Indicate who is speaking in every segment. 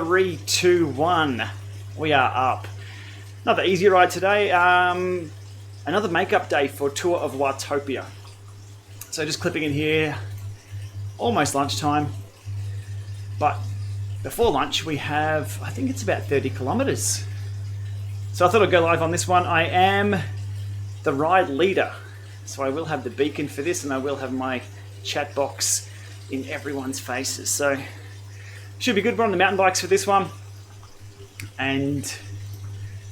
Speaker 1: 3, 2, 1. We are up. Another easy ride today. Another makeup day for tour of Watopia. So just clipping in here, almost lunchtime. But before lunch we have, I think it's about 30 kilometers. So I thought I'd go live on this one. I am the ride leader. So I will have the beacon for this and I will have my chat box in everyone's faces. So should be good. We're on the mountain bikes for this one. And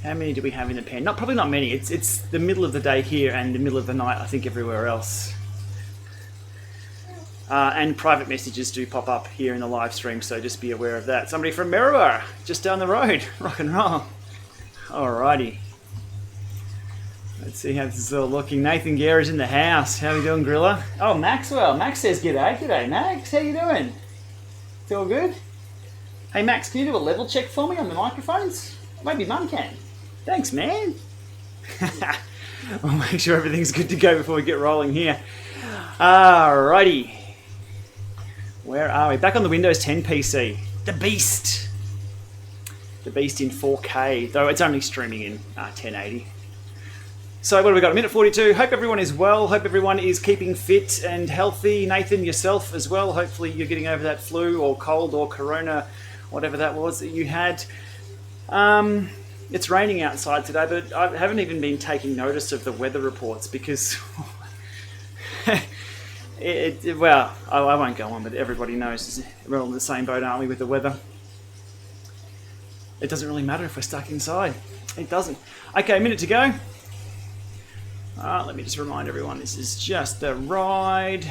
Speaker 1: how many do we have in the pen? Probably not many. It's the middle of the day here and the middle of the night, I think, everywhere else. And private messages do pop up here in the live stream, so just be aware of that. Somebody from Maryborough, just down the road. Rock and roll. Alrighty. Let's see how this is all looking. Nathan Guerra's in the house. How are we doing, Grilla? Oh, Maxwell. Max says g'day. G'day, Max. How you doing? It's all good? Hey, Max, can you do a level check for me on the microphones? Maybe Mum can. Thanks, man. I'll make sure everything's good to go before we get rolling here. Alrighty. Where are we? Back on the Windows 10 PC. The Beast. The Beast in 4K, though it's only streaming in 1080. So what have we got? 1:42. Hope everyone is well. Hope everyone is keeping fit and healthy. Nathan, yourself as well. Hopefully you're getting over that flu or cold or corona, whatever that was that you had. It's raining outside today, but I haven't even been taking notice of the weather reports because, well, I won't go on, but everybody knows we're all in the same boat, aren't we, with the weather? It doesn't really matter if we're stuck inside. It doesn't. Okay, a minute to go. Let me just remind everyone, this is just a ride.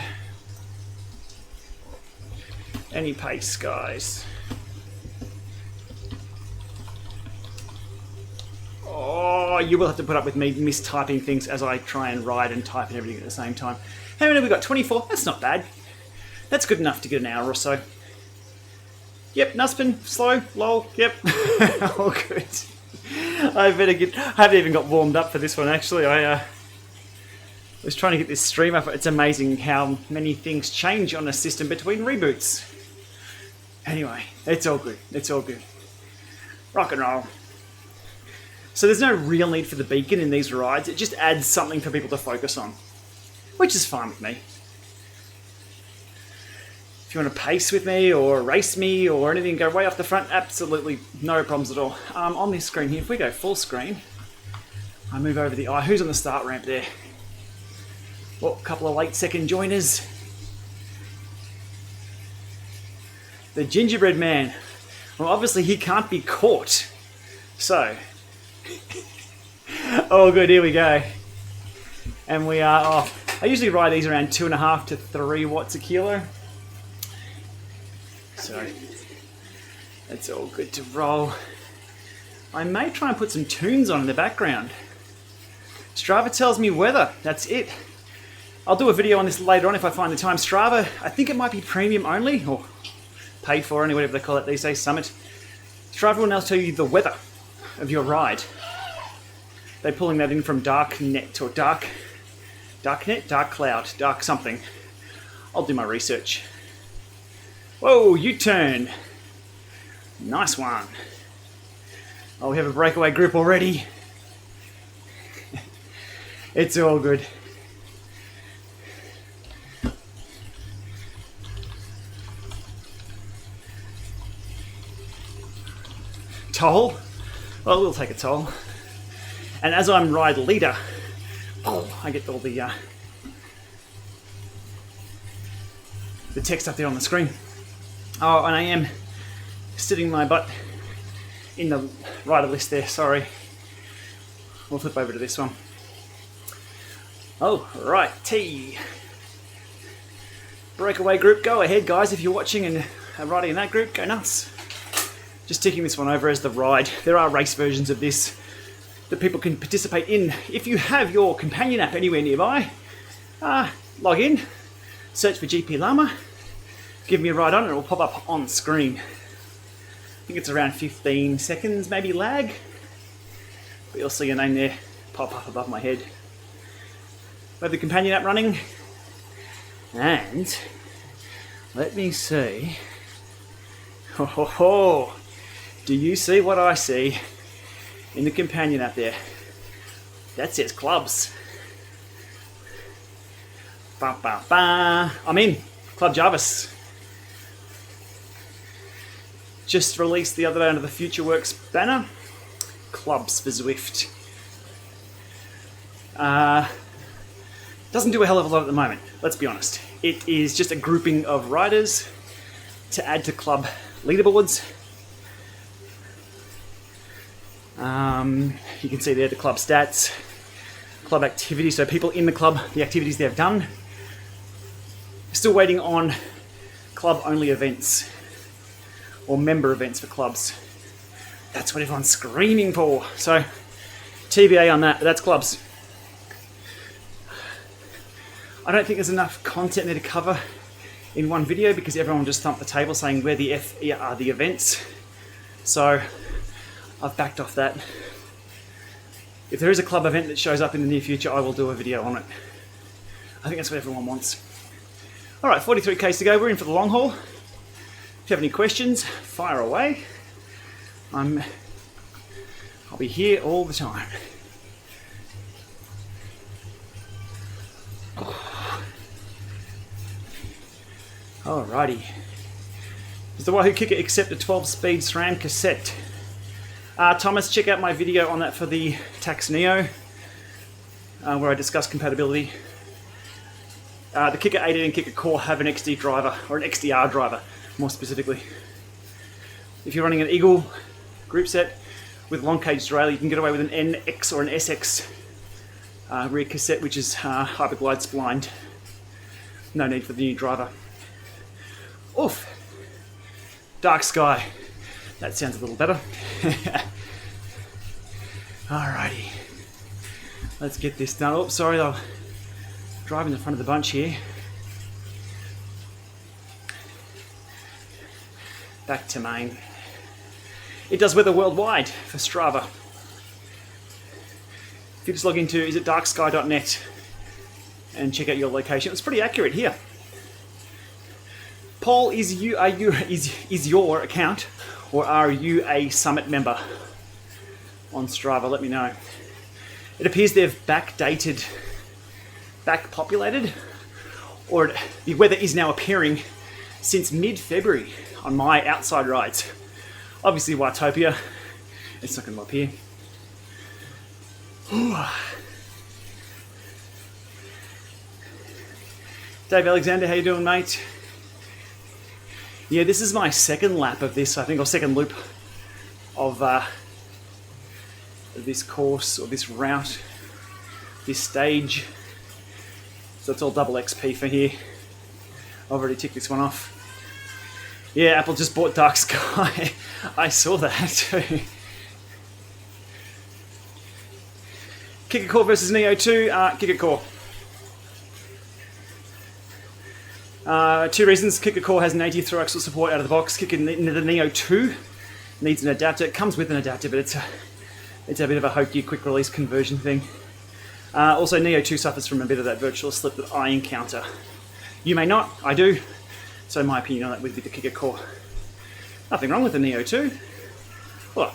Speaker 1: Any pace, guys. Oh, you will have to put up with me mistyping things as I try and ride and type and everything at the same time. How many have we got? 24? That's not bad. That's good enough to get an hour or so. Yep, Nuspin, slow, lol, yep. All good. I haven't even got warmed up for this one, actually. I was trying to get this stream up. It's amazing how many things change on a system between reboots. Anyway, it's all good. It's all good. Rock and roll. So there's no real need for the beacon in these rides. It just adds something for people to focus on, which is fine with me. If you want to pace with me or race me or anything, go way off the front, absolutely no problems at all. On this screen here, if we go full screen, I move over the eye. Who's on the start ramp there? Well, a couple of late second joiners. The gingerbread man. Well, obviously he can't be caught. So, oh good, here we go. And we are off. I usually ride these around 2.5 to 3 watts a kilo. So, it's all good to roll. I may try and put some tunes on in the background. Strava tells me weather, that's it. I'll do a video on this later on if I find the time. Strava, I think it might be premium only, or paid for only, whatever they call it these days, Summit. Strava will now tell you the weather of your ride. They're pulling that in from darknet or darknet, dark cloud, dark something. I'll do my research. Whoa, U-turn. Nice one. Oh, we have a breakaway group already. It's all good. Toll? Well, we'll take a toll. And as I'm ride leader, I get all the text up there on the screen. Oh, and I am sitting my butt in the rider list there, sorry. We'll flip over to this one. Oh, right, T. Breakaway group, go ahead guys, if you're watching and are riding in that group, go nuts. Just ticking this one over as the ride. There are race versions of this that people can participate in. If you have your companion app anywhere nearby, log in, search for Gplama, give me a ride on and it will pop up on screen. I think it's around 15 seconds, maybe lag. But you'll see your name there pop up above my head. We have the companion app running. And let me see. Ho ho ho! Do you see what I see in the companion up there? That says clubs. Ba, ba, ba. I'm in. Club Jarvis. Just released the other day under the FutureWorks banner. Clubs for Zwift. Doesn't do a hell of a lot at the moment, let's be honest. It is just a grouping of riders to add to club leaderboards. You can see there the club stats, club activities, so people in the club, the activities they've done. Still waiting on club-only events or member events for clubs. That's what everyone's screaming for. So, TBA on that, that's clubs. I don't think there's enough content there to cover in one video because everyone just thumped the table saying where the F are the events. So I've backed off that. If there is a club event that shows up in the near future, I will do a video on it. I think that's what everyone wants. All right, 43Ks to go. We're in for the long haul. If you have any questions, fire away. I'll be here all the time. Alrighty. Does the Wahoo Kickr accept a 12-speed SRAM cassette? Thomas, check out my video on that for the Tax Neo, where I discuss compatibility. The Kickr 18 and Kickr CORE have an XD driver, or an XDR driver, more specifically. If you're running an Eagle group set with long cage derailleur, you can get away with an NX or an SX rear cassette, which is hyperglide splined. No need for the new driver. Oof. Dark sky. That sounds a little better. Alrighty. Let's get this done. Oh, sorry, I'll drive in the front of the bunch here. Back to main. It does weather worldwide for Strava. If you just log into, is it darksky.net and check out your location. It was pretty accurate here. Paul, is your account, or are you a Summit member on Strava? Let me know. It appears they've backdated, backpopulated, or the weather is now appearing since mid-February on my outside rides. Obviously Watopia, it's not going to up here. Dave Alexander, how you doing, mate? Yeah, this is my second lap of this, I think, or second loop of this course, or this route, this stage. So it's all double XP for here. I've already ticked this one off. Yeah, Apple just bought Dark Sky. I saw that too. Kickr CORE versus Neo 2, Kickr CORE. Two reasons. Kickr CORE has native through axle support out of the box. The Neo 2 needs an adapter. It comes with an adapter, but it's a bit of a hokey quick release conversion thing. Also, Neo 2 suffers from a bit of that virtual slip that I encounter. You may not, I do. So my opinion on that would be the Kickr CORE. Nothing wrong with the Neo 2. Well,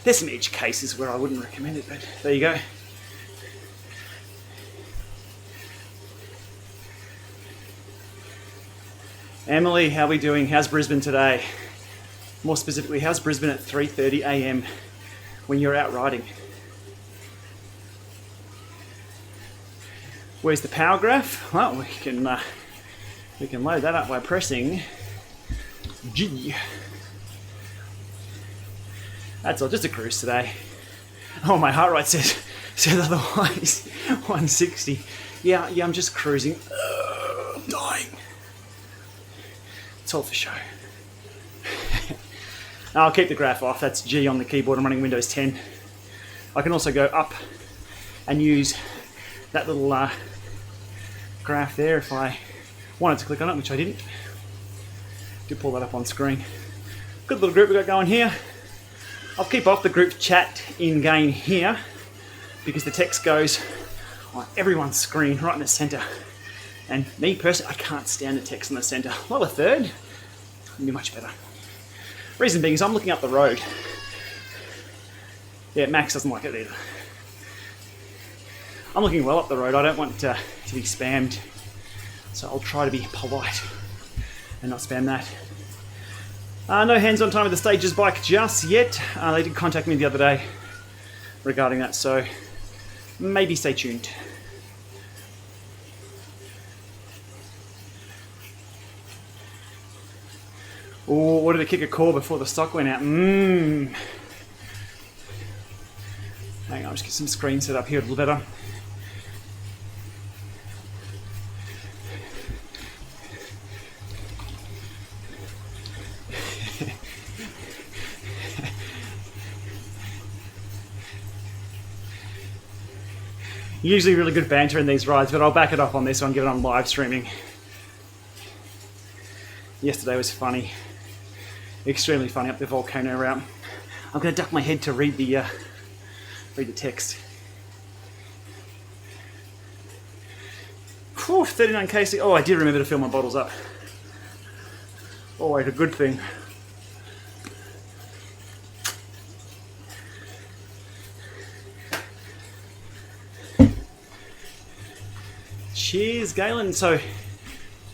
Speaker 1: there's some edge cases where I wouldn't recommend it, but there you go. Emily, how are we doing? How's Brisbane today? More specifically, how's Brisbane at 3:30 a.m. when you're out riding? Where's the power graph? Well, we can load that up by pressing G. That's all, just a cruise today. Oh, my heart rate says otherwise. 160. Yeah, I'm just cruising. I'm dying. It's all for show. I'll keep the graph off. That's G on the keyboard. I'm running Windows 10. I can also go up and use that little graph there if I wanted to click on it, which I didn't. Do pull that up on screen. Good little group we got going here. I'll keep off the group chat in game here because the text goes on everyone's screen right in the center. And me personally, I can't stand the text in the center. Lower third would be much better. Reason being is I'm looking up the road. Yeah, Max doesn't like it either. I'm looking well up the road. I don't want to be spammed. So I'll try to be polite and not spam that. No hands-on time with the Stages bike just yet. They did contact me the other day regarding that, so maybe stay tuned. Oh, what did the Kickr CORE before the stock went out? Hang on, I'll just get some screen set up here a little better. Usually really good banter in these rides, but I'll back it up on this one, given I'm live streaming. Yesterday was funny. Extremely funny up the volcano route. I'm going to duck my head to read the text. Whew, 39 kc. Oh, I did remember to fill my bottles up. Always a good thing. Cheers, Galen. So,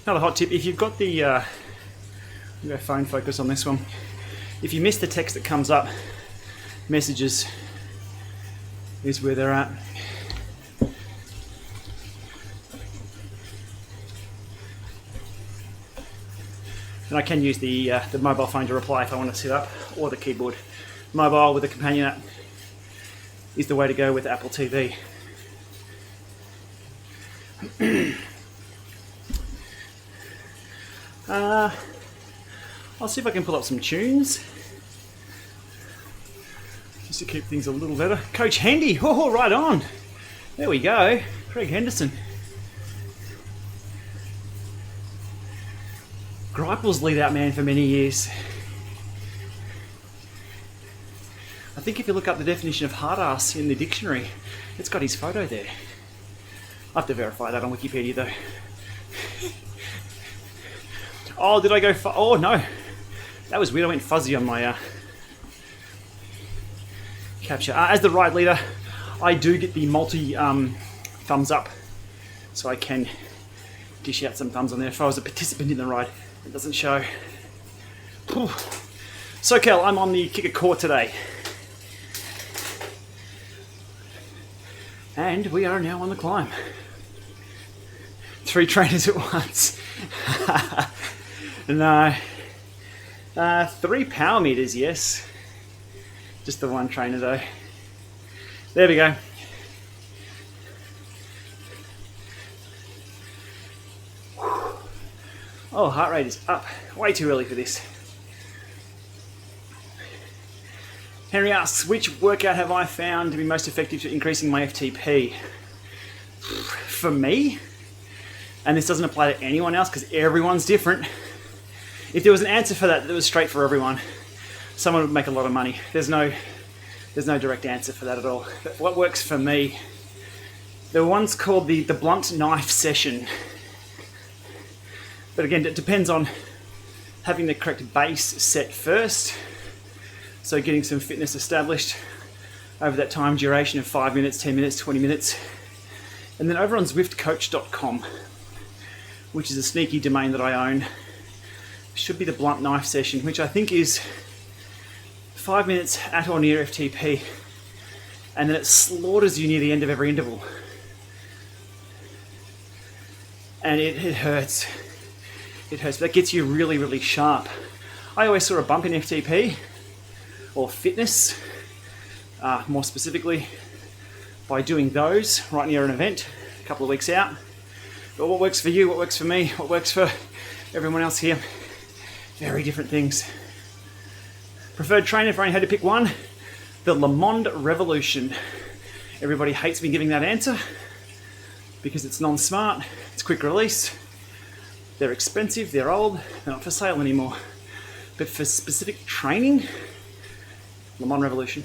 Speaker 1: another hot tip: if you've got the I'm gonna go phone focus on this one. If you miss the text that comes up, messages is where they're at. And I can use the mobile phone to reply if I want to set up, or the keyboard. Mobile with a companion app is the way to go with Apple TV. I'll see if I can pull up some tunes just to keep things a little better. Coach Hendy, oh, right on. There we go. Craig Henderson. Greipel's lead out man for many years. I think if you look up the definition of hard ass in the dictionary, it's got his photo there. I have to verify that on Wikipedia though. Oh, did I go oh no. That was weird, I went fuzzy on my capture. As the ride leader, I do get the multi thumbs up, so I can dish out some thumbs on there. If I was a participant in the ride, it doesn't show. Whew. So Kel, I'm on the Kickr CORE today. And we are now on the climb. 3 trainers at once. No. 3 power meters, yes. Just the 1 trainer though. There we go. Oh, heart rate is up. Way too early for this. Henry asks, which workout have I found to be most effective for increasing my FTP? For me, and this doesn't apply to anyone else because everyone's different. If there was an answer for that was straight for everyone, someone would make a lot of money. There's no direct answer for that at all. But what works for me, there were ones called the blunt knife session. But again, it depends on having the correct base set first. So getting some fitness established over that time duration of 5 minutes, 10 minutes, 20 minutes. And then over on zwiftcoach.com, which is a sneaky domain that I own, should be the blunt knife session, which I think is 5 minutes at or near FTP. And then it slaughters you near the end of every interval. And it hurts. It hurts, but that gets you really, really sharp. I always saw a bump in FTP, or fitness, more specifically, by doing those right near an event, a couple of weeks out. But what works for you, what works for me, what works for everyone else here, very different things. Preferred trainer, if I only had to pick one, the LAMA Revolution. Everybody hates me giving that answer because it's non-smart, it's quick release, they're expensive, they're old, they're not for sale anymore. But for specific training, LAMA Revolution.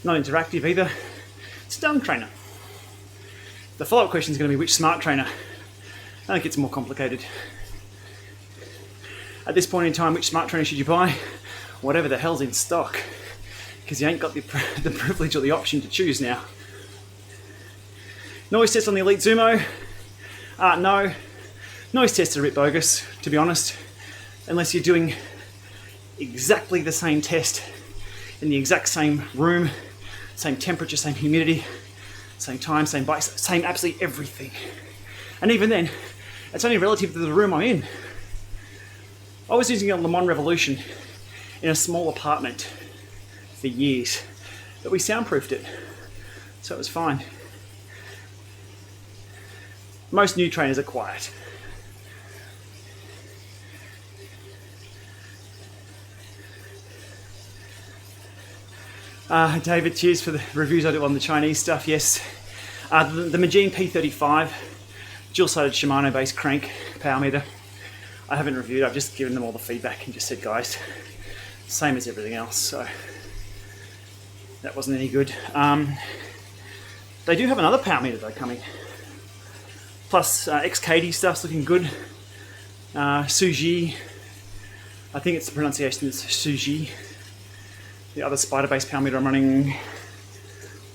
Speaker 1: Not interactive either. It's a dumb trainer. The follow-up question is going to be which smart trainer. I think it's more complicated. At this point in time, which smart trainer should you buy? whatever the hell's in stock, because you ain't got the privilege or the option to choose now. Noise test on the Elite Zumo? No. Noise tests are a bit bogus, to be honest, unless you're doing exactly the same test in the exact same room, same temperature, same humidity, same time, same bike, same absolutely everything. And even then, it's only relative to the room I'm in. I was using a Le Mans Revolution in a small apartment for years, but we soundproofed it, so it was fine. Most new trainers are quiet. David, cheers for the reviews I do on the Chinese stuff, yes. The Magine P35, dual-sided Shimano-based crank power meter. I haven't reviewed, I've just given them all the feedback and just said, guys, same as everything else, so that wasn't any good. They do have another power meter though coming. Plus XKD stuff's looking good. Suji, I think it's the pronunciation is Suji. The other spider-based power meter I'm running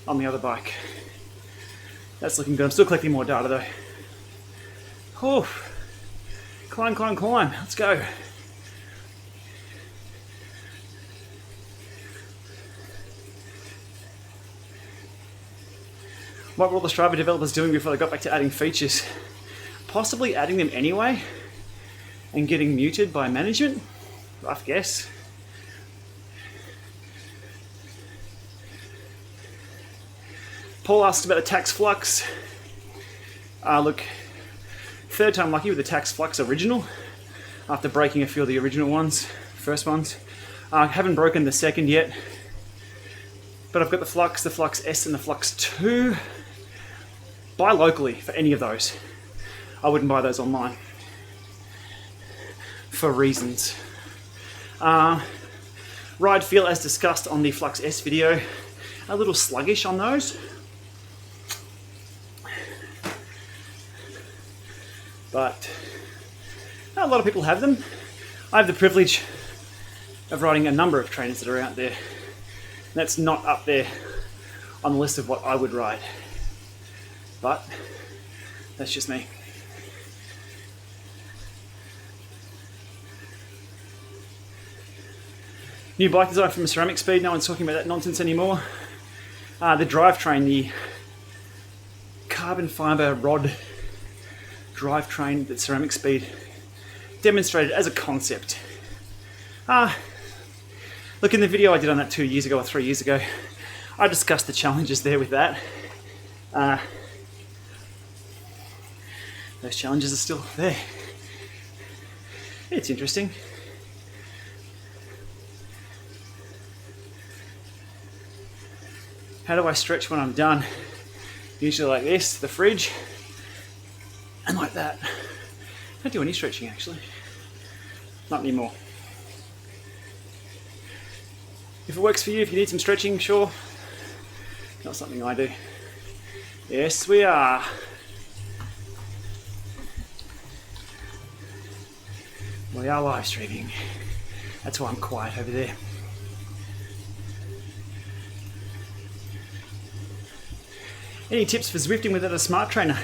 Speaker 1: on the other bike. That's looking good. I'm still collecting more data though. Oh, climb, climb, climb. Let's go. What were all the Strava developers doing before they got back to adding features? Possibly adding them anyway and getting muted by management? Rough guess. Paul asked about the Tax Flux. Look, third time lucky with the Tax Flux original after breaking a few of the original ones, first ones. Haven't broken the second yet, but I've got the Flux S and the Flux 2. Buy locally for any of those. I wouldn't buy those online for reasons. Ride feel as discussed on the Flux S video, a little sluggish on those. But a lot of people have them. I have the privilege of riding a number of trainers that are out there. That's not up there on the list of what I would ride. But that's just me. New bike design from Ceramic Speed, no one's talking about that nonsense anymore. The drivetrain, the carbon fibre rod drivetrain that Ceramic Speed demonstrated as a concept. Look, in the video I did on that 2 years ago or 3 years ago, I discussed the challenges there with that. Those challenges are still there. It's interesting. How do I stretch when I'm done? Usually like this, the fridge, and like that. I don't do any stretching actually. Not anymore. If it works for you, if you need some stretching, sure. Not something I do. Yes, we are. We are live streaming. That's why I'm quiet over there. Any tips for Zwifting without a smart trainer?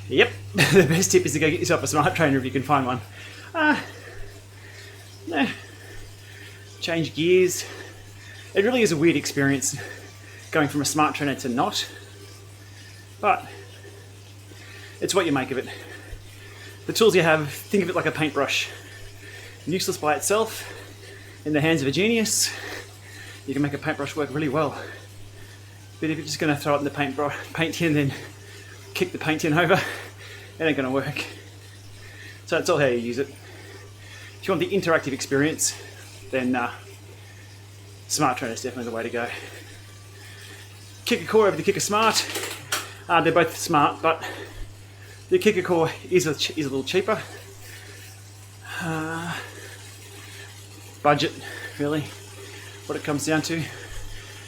Speaker 1: Yep, the best tip is to go get yourself a smart trainer if you can find one. Nah. Change gears. It really is a weird experience going from a smart trainer to not, but it's what you make of it. The tools you have, think of it like a paintbrush. Useless by itself, in the hands of a genius, you can make a paintbrush work really well. But if you're just going to throw it in the paint tin and then kick the paint tin over, it ain't going to work. So it's all how you use it. If you want the interactive experience, then Smart Trainer is definitely the way to go. Kickr CORE over the Kickr Smart. They're both smart, but the Kickr CORE is a little cheaper. Budget, really, what it comes down to.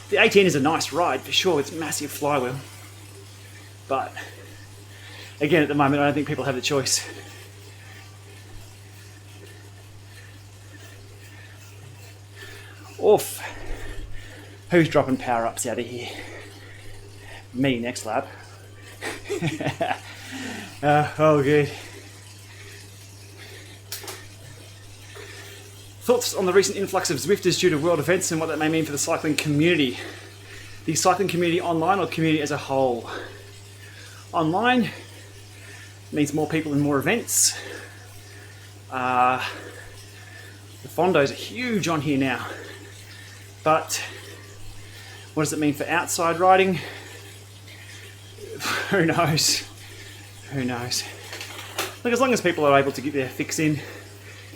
Speaker 1: The 18 is a nice ride for sure, it's massive flywheel. But again, at the moment, I don't think people have the choice. Oof. Who's dropping power-ups out of here? Me, next lap. Oh, good. Thoughts on the recent influx of Zwifters due to world events and what that may mean for the cycling community? The cycling community online or community as a whole? Online means more people and more events. The fondos are huge on here now. But what does it mean for outside riding? Who knows? Who knows? Look, as long as people are able to get their fix in,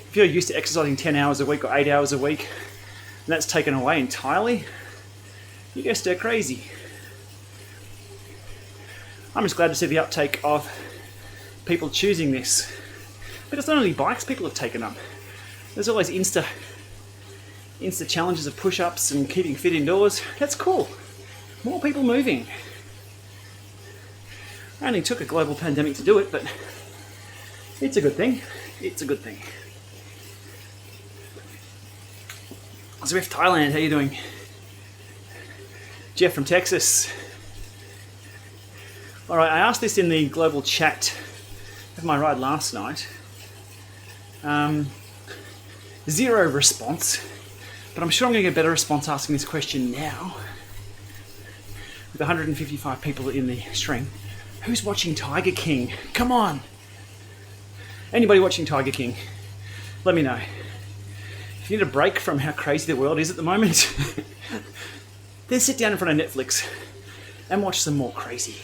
Speaker 1: if you're used to exercising 10 hours a week or 8 hours a week, and that's taken away entirely, you go stir crazy. I'm just glad to see the uptake of people choosing this. But it's not only bikes people have taken up. There's always Insta challenges of push-ups and keeping fit indoors. That's cool. More people moving. It only took a global pandemic to do it, but it's a good thing. It's a good thing. Zwift Thailand, how you doing? Jeff from Texas. Alright, I asked this in the global chat of my ride last night. Zero response, but I'm sure I'm going to get a better response asking this question now. With 155 people in the stream. Who's watching Tiger King? Come on! Anybody watching Tiger King? Let me know. If you need a break from how crazy the world is at the moment, then sit down in front of Netflix and watch some more crazy.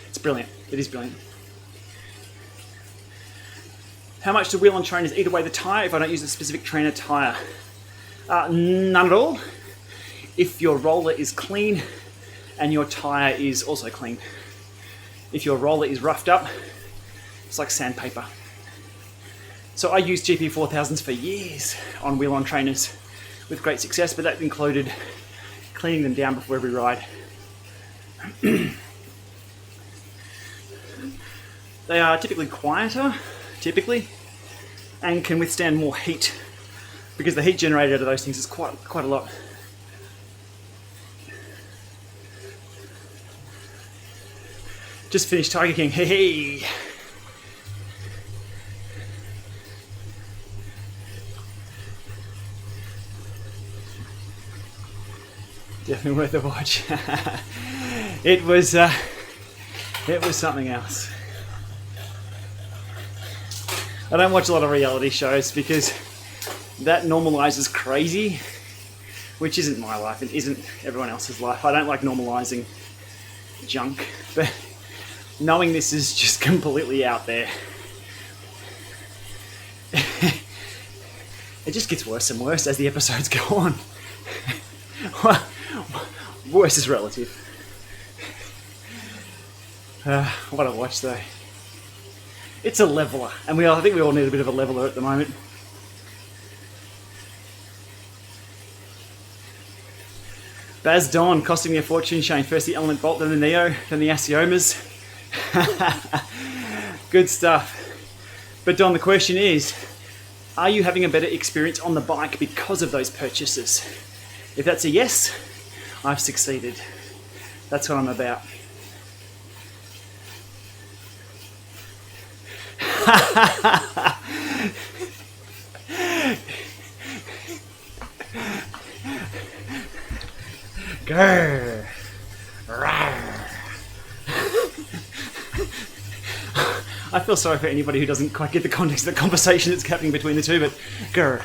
Speaker 1: It's brilliant. It is brilliant. How much do wheel-on trainers eat away the tyre if I don't use a specific trainer tyre? None at all. If your roller is clean and your tyre is also clean. If your roller is roughed up, it's like sandpaper. So I used GP 4000s for years on wheel-on trainers with great success, but that included cleaning them down before every ride. They are typically quieter, and can withstand more heat because the heat generated out of those things is quite a lot. Just finished Tiger King, hey! Definitely worth a watch. It was something else. I don't watch a lot of reality shows because that normalizes crazy, which isn't my life and isn't everyone else's life. I don't like normalizing junk, but knowing this is just completely out there, it just gets worse and worse as the episodes go on. Well, worse is relative. What a watch though. It's a leveler, and I think we all need a bit of a leveler at the moment. Baz Don costing me a fortune, Shane. First the Element Bolt, then the Neo, then the Asiomas. Good stuff. But Don, the question is, are you having a better experience on the bike because of those purchases? If that's a yes, I've succeeded. That's what I'm about. Grrr. I feel sorry for anybody who doesn't quite get the context of the conversation that's happening between the two, but grrr.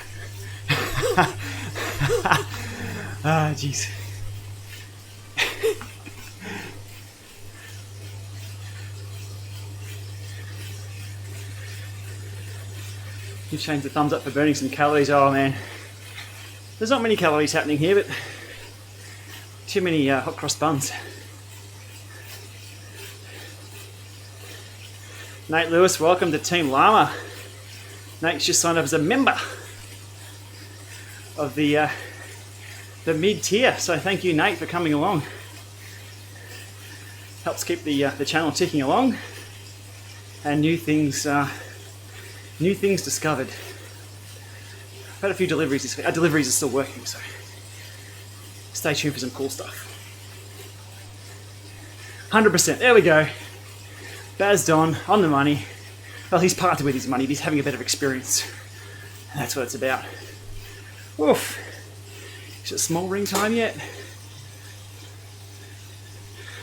Speaker 1: Ah, jeez. You've changed the thumbs up for burning some calories. Oh man, there's not many calories happening here, but too many hot cross buns. Nate Lewis, welcome to Team LAMA. Nate's just signed up as a member of the mid-tier, so thank you, Nate, for coming along. Helps keep the channel ticking along, and new things discovered. I've had a few deliveries this week. Our deliveries are still working, so stay tuned for some cool stuff. 100%, there we go. Baz Don, on the money. Well, he's parted with his money, but he's having a better experience. And that's what it's about. Oof. Is it small ring time yet?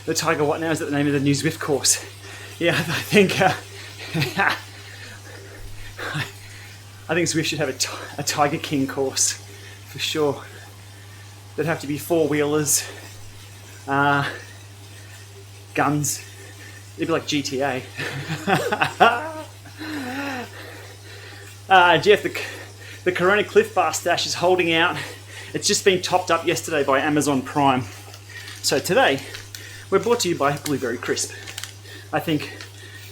Speaker 1: The Tiger what now? Is that the name of the new Zwift course? Yeah, I think I think Zwift should have a Tiger King course, for sure. There'd have to be four-wheelers, guns. It'd be like GTA. Jeff, the Corona Cliff Bar stash is holding out. It's just been topped up yesterday by Amazon Prime. So today, we're brought to you by Blueberry Crisp. I think,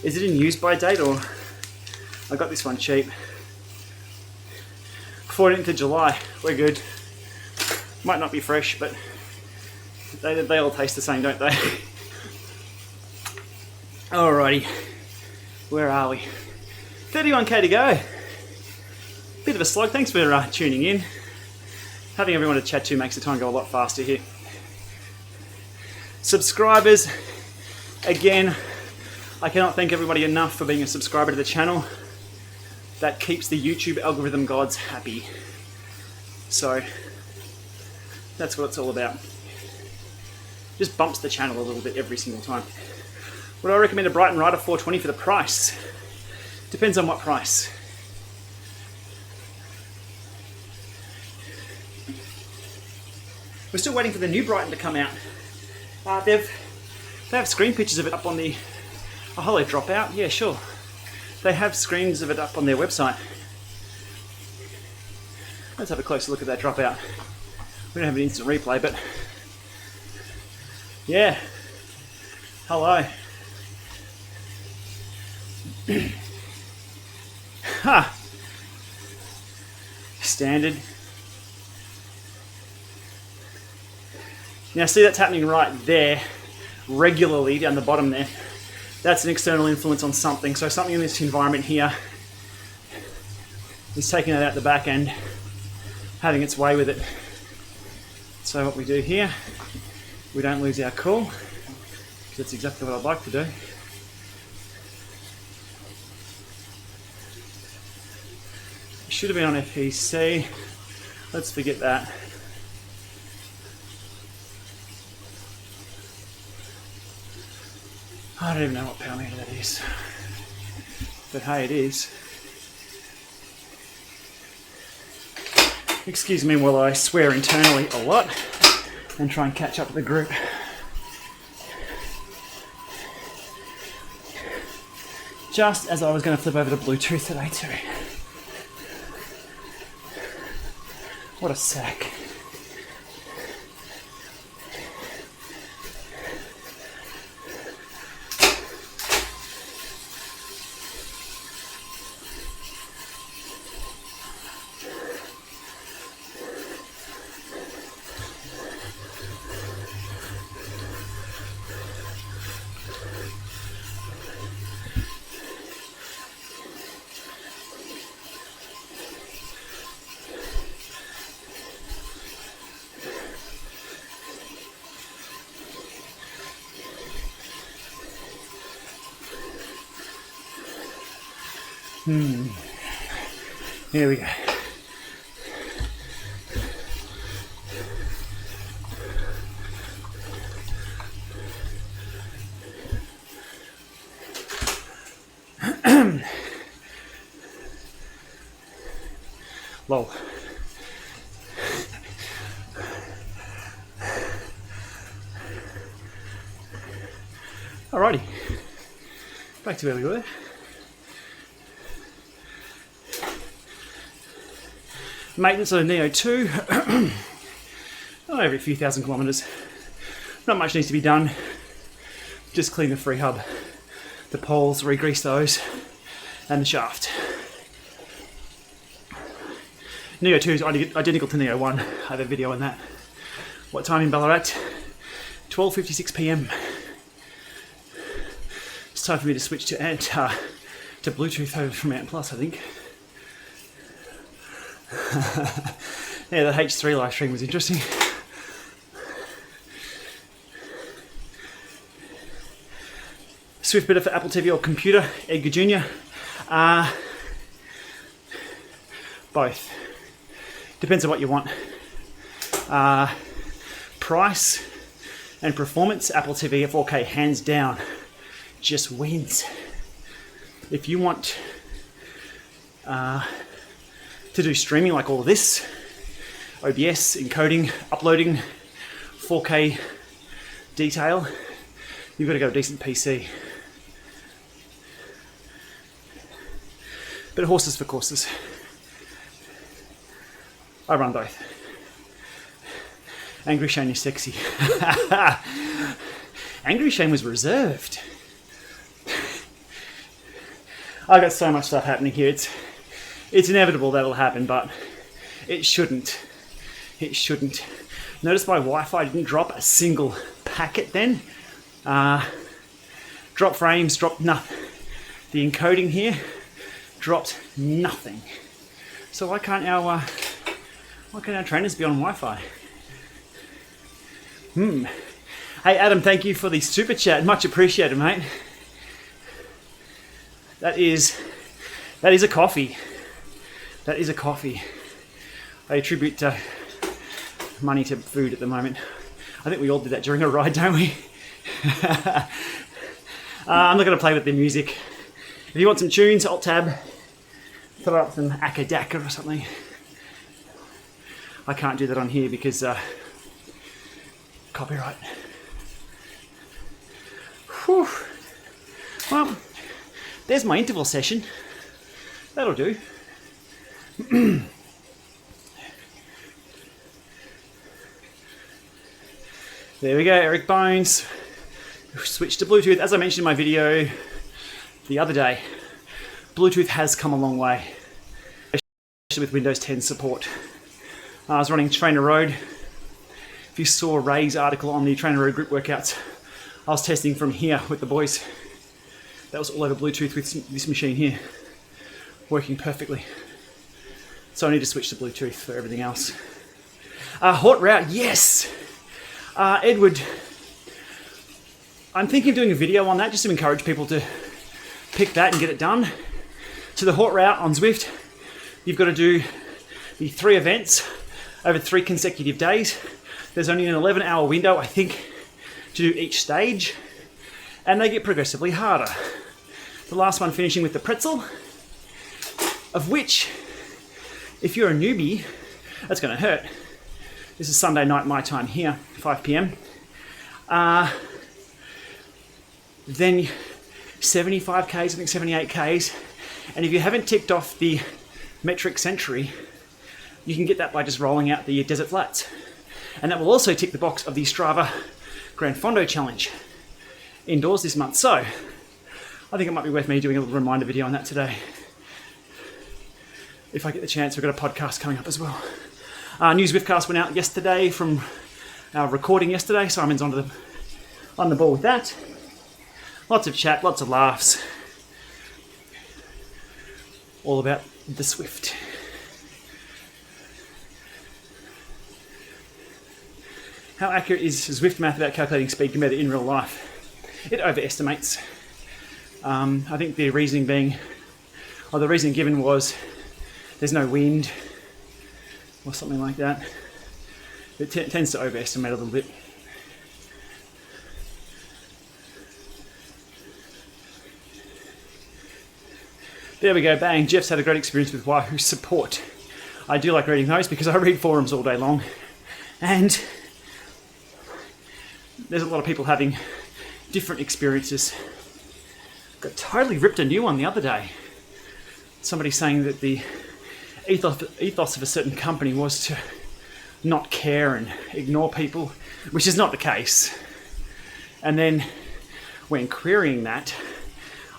Speaker 1: is it in use by date or? I got this one cheap. 14th of July, we're good. Might not be fresh, but they all taste the same, don't they? Alrighty, where are we? 31k to go. Bit of a slog, thanks for tuning in. Having everyone to chat to makes the time go a lot faster here. Subscribers, again, I cannot thank everybody enough for being a subscriber to the channel. That keeps the YouTube algorithm gods happy. So, that's what it's all about. Just bumps the channel a little bit every single time. Would I recommend a Brighton Rider 420 for the price? Depends on what price. We're still waiting for the new Brighton to come out. They have screen pictures of it up on the Hollow Dropout. Yeah, sure. They have screens of it up on their website. Let's have a closer look at that Dropout. We don't have an instant replay, but yeah. Hello. Ha! Standard. Now see, that's happening right there, regularly down the bottom there. That's an external influence on something. So something in this environment here is taking it out the back end, having its way with it. So what we do here, we don't lose our cool, because that's exactly what I'd like to do. It should have been on FPC. Let's forget that. I don't even know what power meter that is, but hey, it is. Excuse me while I swear internally a lot and try and catch up with the group. Just as I was going to flip over to Bluetooth today too. What a sack. Here we go. Lol. Alrighty, back to where we were. Maintenance on a Neo 2, every few thousand kilometres. Not much needs to be done. Just clean the free hub, the poles, re-grease those, and the shaft. Neo 2 is identical to Neo 1. I have a video on that. What time in Ballarat? 12:56 PM. It's time for me to switch to Bluetooth over from Ant Plus, I think. Yeah, the H3 live stream was interesting. Zwift better for Apple TV or computer? Edgar Jr. Both. Depends on what you want. Price and performance, Apple TV at 4K hands down just wins. If you want to do streaming like all of this, OBS, encoding, uploading, 4K detail, you've got to go a decent PC. But horses for courses. I run both. Angry Shane is sexy. Angry Shane was reserved. I got so much stuff happening here. It's inevitable that'll happen, but it shouldn't. It shouldn't. Notice my Wi-Fi didn't drop a single packet then. Drop frames, dropped nothing. The encoding here dropped nothing. So why can't our trainers be on Wi-Fi? Hey Adam, thank you for the super chat. Much appreciated, mate. That is a coffee. That is a coffee. I attribute money to food at the moment. I think we all did that during a ride, don't we? I'm not going to play with the music. If you want some tunes, Alt-Tab, throw up some Akadaka or something. I can't do that on here because copyright. Whew. Well, there's my interval session. That'll do. There we go, Eric Bones. Switch to Bluetooth. As I mentioned in my video the other day, Bluetooth has come a long way, especially with Windows 10 support. I was running TrainerRoad. If you saw Ray's article on the TrainerRoad group workouts, I was testing from here with the boys. That was all over Bluetooth with this machine here, working perfectly. So I need to switch to Bluetooth for everything else. Hot route, yes! Edward, I'm thinking of doing a video on that just to encourage people to pick that and get it done. So the hot route on Zwift, you've got to do the 3 events over 3 consecutive days. There's only an 11-hour window, I think, to do each stage, and they get progressively harder. The last one finishing with the pretzel, of which, if you're a newbie, that's going to hurt. This is Sunday night my time here, 5 p.m. Then 75 Ks, I think 78 Ks, and if you haven't ticked off the metric century, you can get that by just rolling out the desert flats. And that will also tick the box of the Strava Gran Fondo Challenge indoors this month. So I think it might be worth me doing a little reminder video on that today. If I get the chance, we've got a podcast coming up as well. New Zwiftcast went out yesterday from our recording yesterday. Simon's on the ball with that. Lots of chat, lots of laughs. All about the Zwift. How accurate is Zwift math about calculating speed compared to in real life? It overestimates. I think the reasoning given was there's no wind or something like that. It tends to overestimate a little bit. There we go, bang. Jeff's had a great experience with Wahoo support. I do like reading those because I read forums all day long. And there's a lot of people having different experiences. Got totally ripped a new one the other day. Somebody saying that the ethos of a certain company was to not care and ignore people, which is not the case. And then when querying that,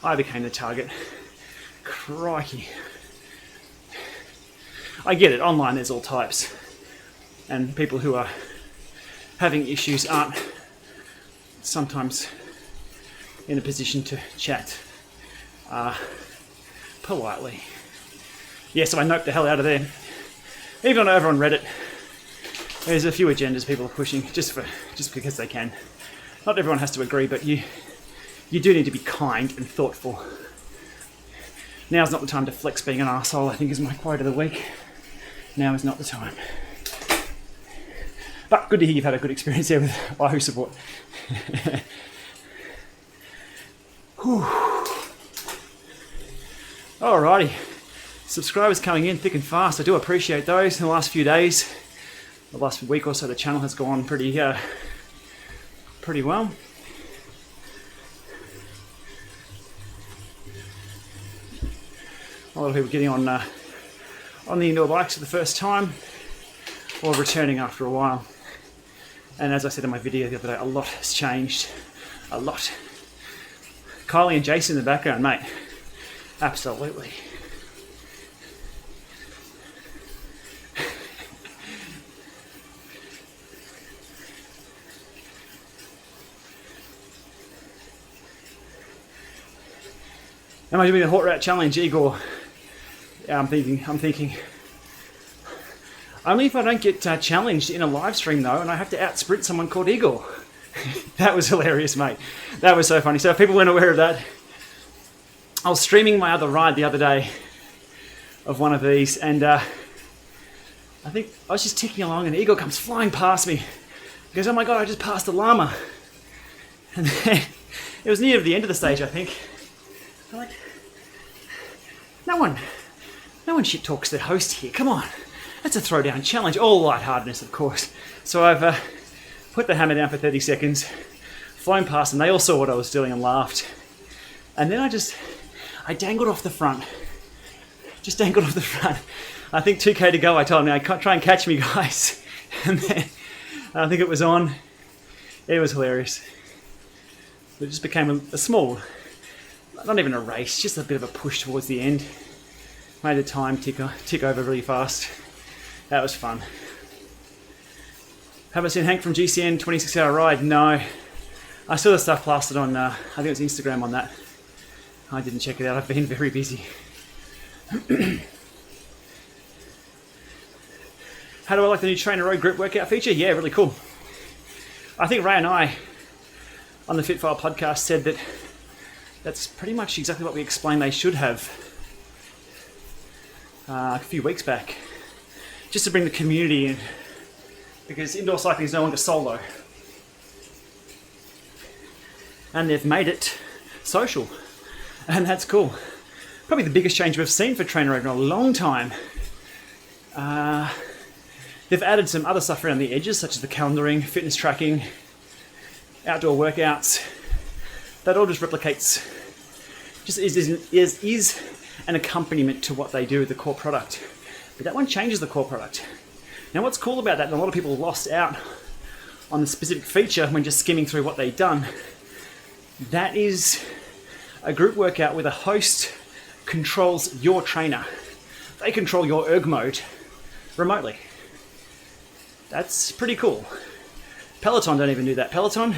Speaker 1: I became the target. Crikey. I get it, online there's all types. And people who are having issues aren't sometimes in a position to chat politely. Yeah, so I noped the hell out of there. Even over on Reddit, there's a few agendas people are pushing just because they can. Not everyone has to agree, but you you do need to be kind and thoughtful. Now's not the time to flex being an arsehole, I think is my quote of the week. Now is not the time. But good to hear you've had a good experience there with Wahoo support. Alrighty, subscribers coming in thick and fast. I do appreciate those. In the last few days, the last week or so, the channel has gone pretty well. A lot of people getting on the indoor bikes for the first time, or returning after a while. And as I said in my video the other day, a lot has changed. A lot. Kylie and Jason in the background, mate. Absolutely. Am I doing the hot route challenge, Igor? Yeah, I'm thinking. Only if I don't get challenged in a live stream though, and I have to out-sprint someone called Igor. That was hilarious, mate. That was so funny. So if people weren't aware of that, I was streaming my other ride the other day of one of these, and I think I was just ticking along, and Igor comes flying past me. He goes, "Oh my god, I just passed the LAMA." And then it was near the end of the stage, I think. I'm like, no one shit talks the host here. Come on, that's a throwdown challenge. All lightheartedness, of course. So I've put the hammer down for 30 seconds, flown past them. They all saw what I was doing and laughed. And then I dangled off the front. Just dangled off the front. I think 2K to go. I told them, "I can't try and catch me, guys." And then I think it was on. It was hilarious. It just became a small, not even a race, just a bit of a push towards the end. Made the time tick over really fast. That was fun. Haven't seen Hank from GCN 26-hour ride? No. I saw the stuff plastered on, I think it was Instagram on that. I didn't check it out, I've been very busy. How do I like the new TrainerRoad group workout feature? Yeah, really cool. I think Ray and I, on the Fitfile podcast, said that that's pretty much exactly what we explained they should have a few weeks back, just to bring the community in, because indoor cycling is no longer solo, and they've made it social, and that's cool. Probably the biggest change we've seen for TrainerRoad in a long time. They've added some other stuff around the edges, such as the calendaring, fitness tracking, outdoor workouts. That all just replicates, just is an accompaniment to what they do with the core product. But that one changes the core product. Now what's cool about that, and a lot of people lost out on the specific feature when just skimming through what they've done, that is a group workout where the host controls your trainer. They control your erg mode remotely. That's pretty cool. Peloton don't even do that. Peloton,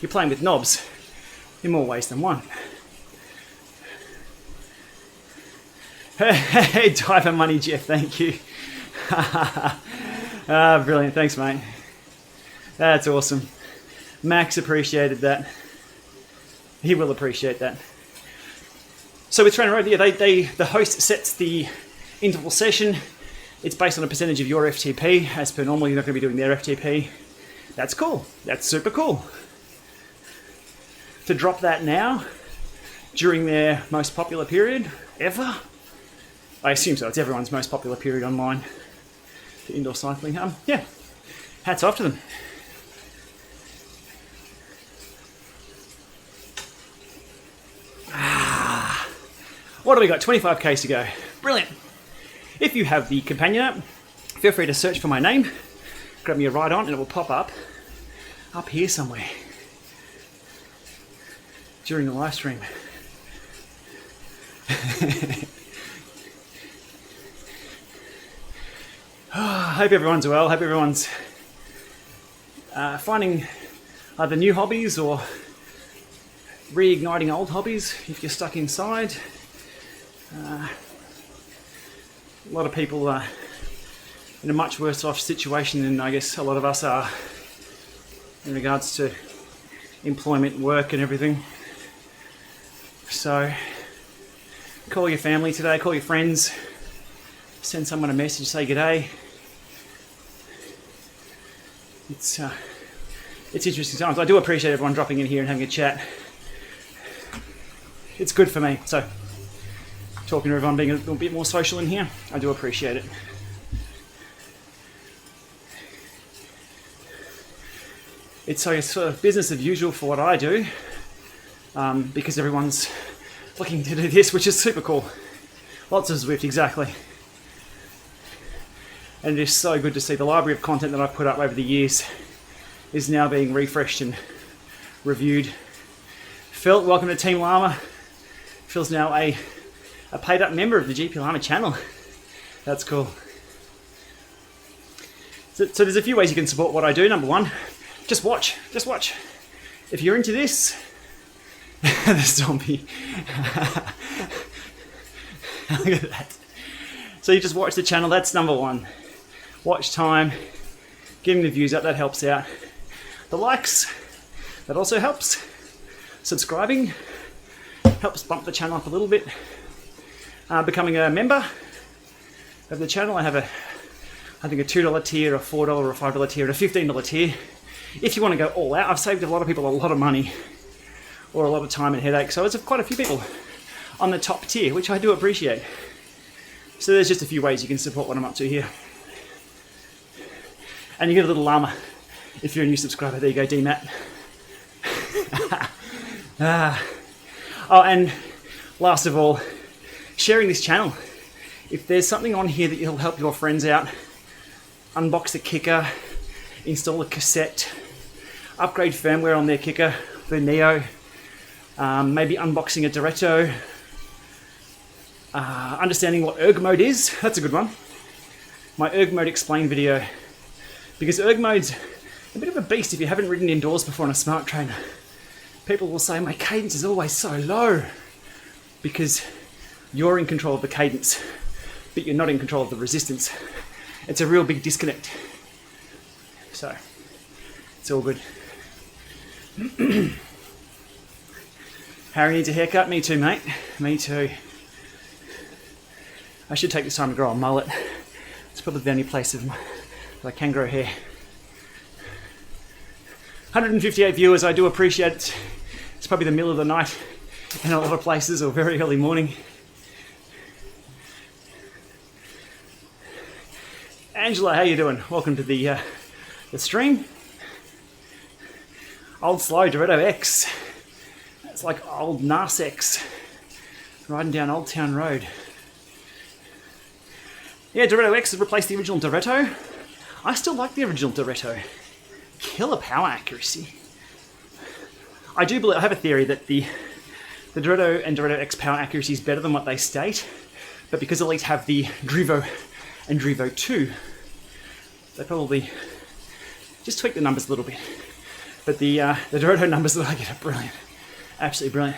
Speaker 1: you're playing with knobs in more ways than one. Hey, Diver Money Jeff, thank you. Brilliant, thanks mate. That's awesome. Max appreciated that. He will appreciate that. So with TrainerRoad, yeah, the host sets the interval session. It's based on a percentage of your FTP. As per normal, you're not going to be doing their FTP. That's cool. That's super cool. To drop that now, during their most popular period ever, I assume so. It's everyone's most popular period online for indoor cycling. Yeah, hats off to them. What do we got? 25Ks to go. Brilliant. If you have the companion app, feel free to search for my name, grab me a ride on, and it will pop up here somewhere during the live stream. Hope everyone's well. Hope everyone's finding either new hobbies or reigniting old hobbies if you're stuck inside. A lot of people are in a much worse off situation than I guess a lot of us are in regards to employment, work and everything. So call your family today, call your friends, send someone a message, say g'day. It's interesting times. I do appreciate everyone dropping in here and having a chat. It's good for me. So talking to everyone, being a little bit more social in here, I do appreciate it. It's sort of business as usual for what I do, because everyone's looking to do this, which is super cool. Lots of Zwift, exactly. And it is so good to see the library of content that I've put up over the years is now being refreshed and reviewed. Phil, welcome to Team LAMA. Phil's now a paid up member of the Gplama channel. That's cool. So there's a few ways you can support what I do. Number one, just watch. If you're into this, the zombie. Look at that. So you just watch the channel, that's number one. Watch time, getting the views up, that helps out. The likes, that also helps. Subscribing, helps bump the channel up a little bit. Becoming a member of the channel, I have I think a $2 tier, a $4 or a $5 tier, and a $15 tier. If you want to go all out, I've saved a lot of people a lot of money or a lot of time and headache. So it's quite a few people on the top tier, which I do appreciate. So there's just a few ways you can support what I'm up to here. And you get a little llama if you're a new subscriber. There you go, DMAT. Oh, and last of all, sharing this channel. If there's something on here that will help your friends out, unbox the Kickr, install a cassette, upgrade firmware on their Kickr, the Neo, maybe unboxing a Diretto, understanding what erg mode is, that's a good one. My erg mode explain video, because erg mode's a bit of a beast if you haven't ridden indoors before on a smart trainer. People will say my cadence is always so low, because you're in control of the cadence, but you're not in control of the resistance. It's a real big disconnect. So, it's all good. Harry needs a haircut. Me too, mate. Me too. I should take this time to grow a mullet. It's probably the only place that I can grow hair. 158 viewers, I do appreciate it. It's probably the middle of the night in a lot of places, or very early morning. Angela, how you doing? Welcome to the stream. Old slow Diretto X. It's like old Narsex riding down Old Town Road. Yeah, Diretto X has replaced the original Diretto. I still like the original Diretto. Killer power accuracy. I do believe, I have a theory that the Diretto and Diretto X power accuracy is better than what they state, but because Elite have the Drivo and Drivo 2, they probably just tweak the numbers a little bit. But the Diretto numbers that I get are brilliant. Absolutely brilliant.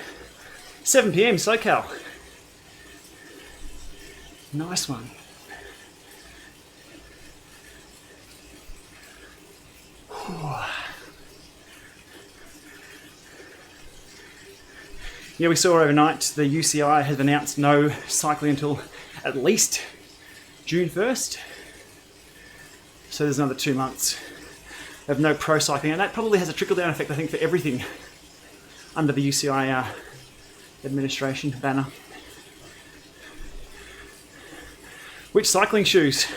Speaker 1: 7 PM, SoCal. Nice one. Yeah, we saw overnight the UCI has announced no cycling until at least June 1st. So there's another 2 months of no pro cycling, and that probably has a trickle-down effect, I think, for everything under the UCI administration banner. Which cycling shoes?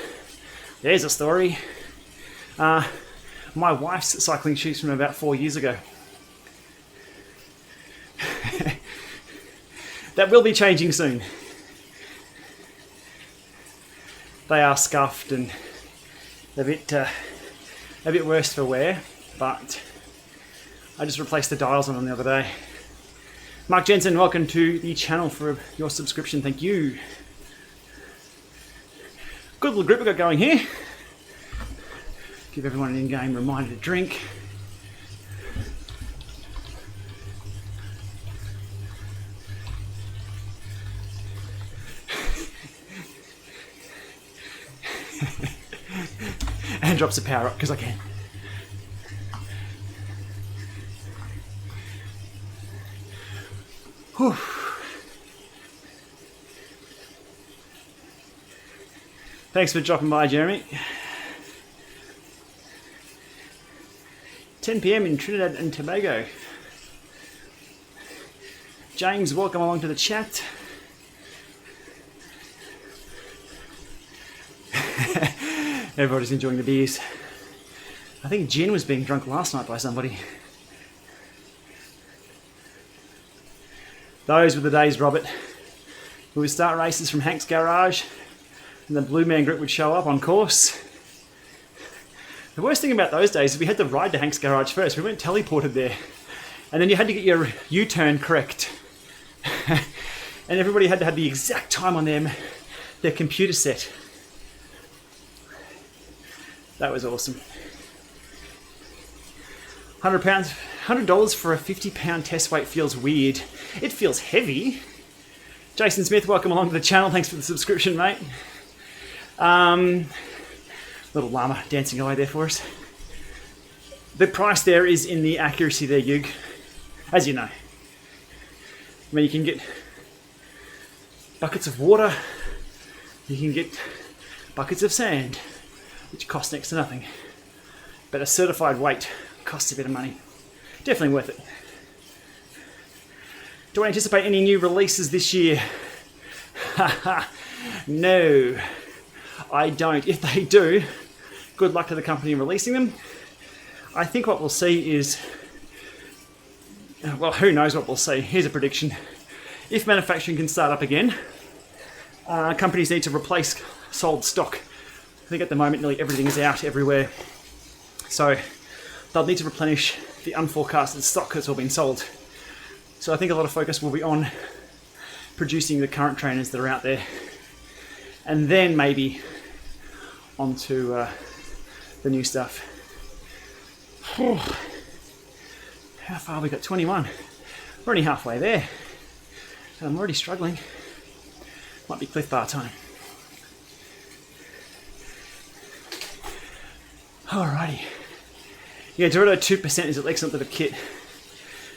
Speaker 1: There's a story. My wife's cycling shoes from about 4 years ago. That will be changing soon. They are scuffed and a bit worse for wear, but I just replaced the dials on them the other day. Mark Jensen, welcome to the channel for your subscription. Thank you. Good little group we got going here. Give everyone an in-game reminder to drink. And drops a power up because I can. Whew. Thanks for dropping by, Jeremy. 10 PM in Trinidad and Tobago. James, welcome along to the chat. Everybody's enjoying the beers. I think gin was being drunk last night by somebody. Those were the days, Robert. We would start races from Hank's garage and the Blue Man Group would show up on course. The worst thing about those days is we had to ride to Hank's garage first. We weren't teleported there. And then you had to get your U-turn correct. And everybody had to have the exact time on their computer set. That was awesome. $100 for a 50-pound test weight feels weird. It feels heavy. Jason Smith, welcome along to the channel. Thanks for the subscription, mate. Little llama dancing away there for us. The price there is in the accuracy there, Yug. As you know. I mean, you can get buckets of water. You can get buckets of sand, which cost next to nothing. But a certified weight costs a bit of money. Definitely worth it. Do I anticipate any new releases this year? No, I don't. If they do, good luck to the company releasing them. I think what we'll see is, well, who knows what we'll see. Here's a prediction. If manufacturing can start up again, companies need to replace sold stock. I think at the moment nearly everything is out everywhere. So they'll need to replenish the unforecasted stock that's all been sold. So I think a lot of focus will be on producing the current trainers that are out there, and then maybe onto the new stuff. How far have we got? 21. We're only halfway there. And I'm already struggling. Might be Cliff Bar time. Alrighty. Yeah, Dorito 2% is an excellent bit of kit.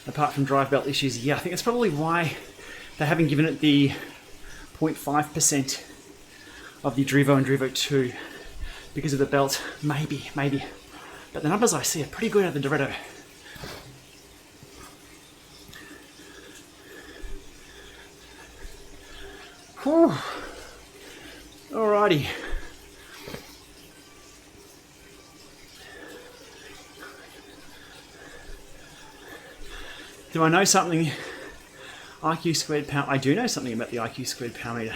Speaker 1: Apart from drive belt issues, yeah, I think that's probably why they haven't given it the 0.5% of the Drivo and Drivo 2 because of the belt. Maybe. But the numbers I see are pretty good out of the Dorito. Whew. Alrighty. Do I know something? IQ squared power. I do know something about the IQ squared power meter.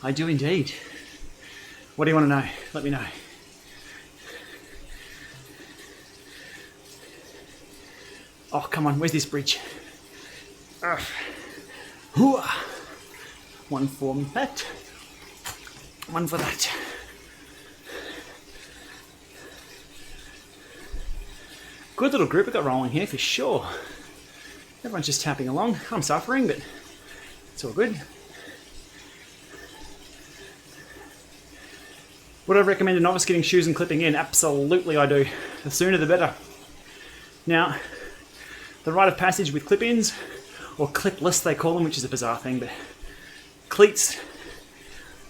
Speaker 1: I do indeed. What do you want to know? Let me know. Oh, come on. Where's this bridge? One for that. One for that. Good little group we got rolling here for sure. Everyone's just tapping along. I'm suffering, but it's all good. Would I recommend a novice getting shoes and clipping in? Absolutely I do. The sooner the better. Now, the rite of passage with clip-ins, or clipless they call them, which is a bizarre thing, but cleats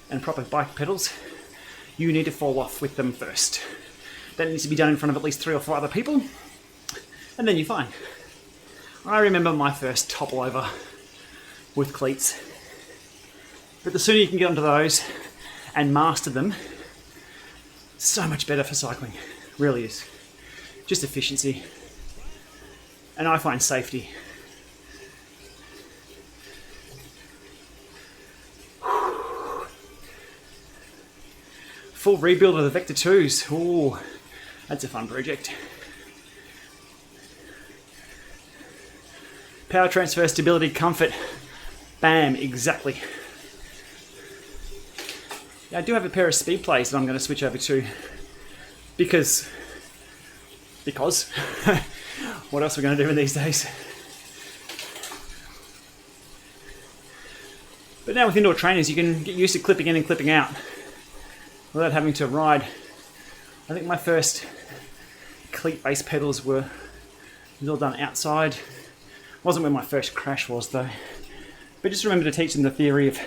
Speaker 1: and proper bike pedals, you need to fall off with them first. That needs to be done in front of at least 3 or 4 other people, and then you're fine. I remember my first topple over with cleats. But the sooner you can get onto those and master them, so much better for cycling. Really is. Just efficiency. And I find safety. Full rebuild of the Vector 2s. Ooh, that's a fun project. Power transfer, stability, comfort. Bam, exactly. Yeah, I do have a pair of speed plays that I'm going to switch over to because what else are we going to do in these days? But now with indoor trainers, you can get used to clipping in and clipping out without having to ride. I think my first cleat-based pedals were all done outside. Wasn't where my first crash was though. But just remember to teach them the theory of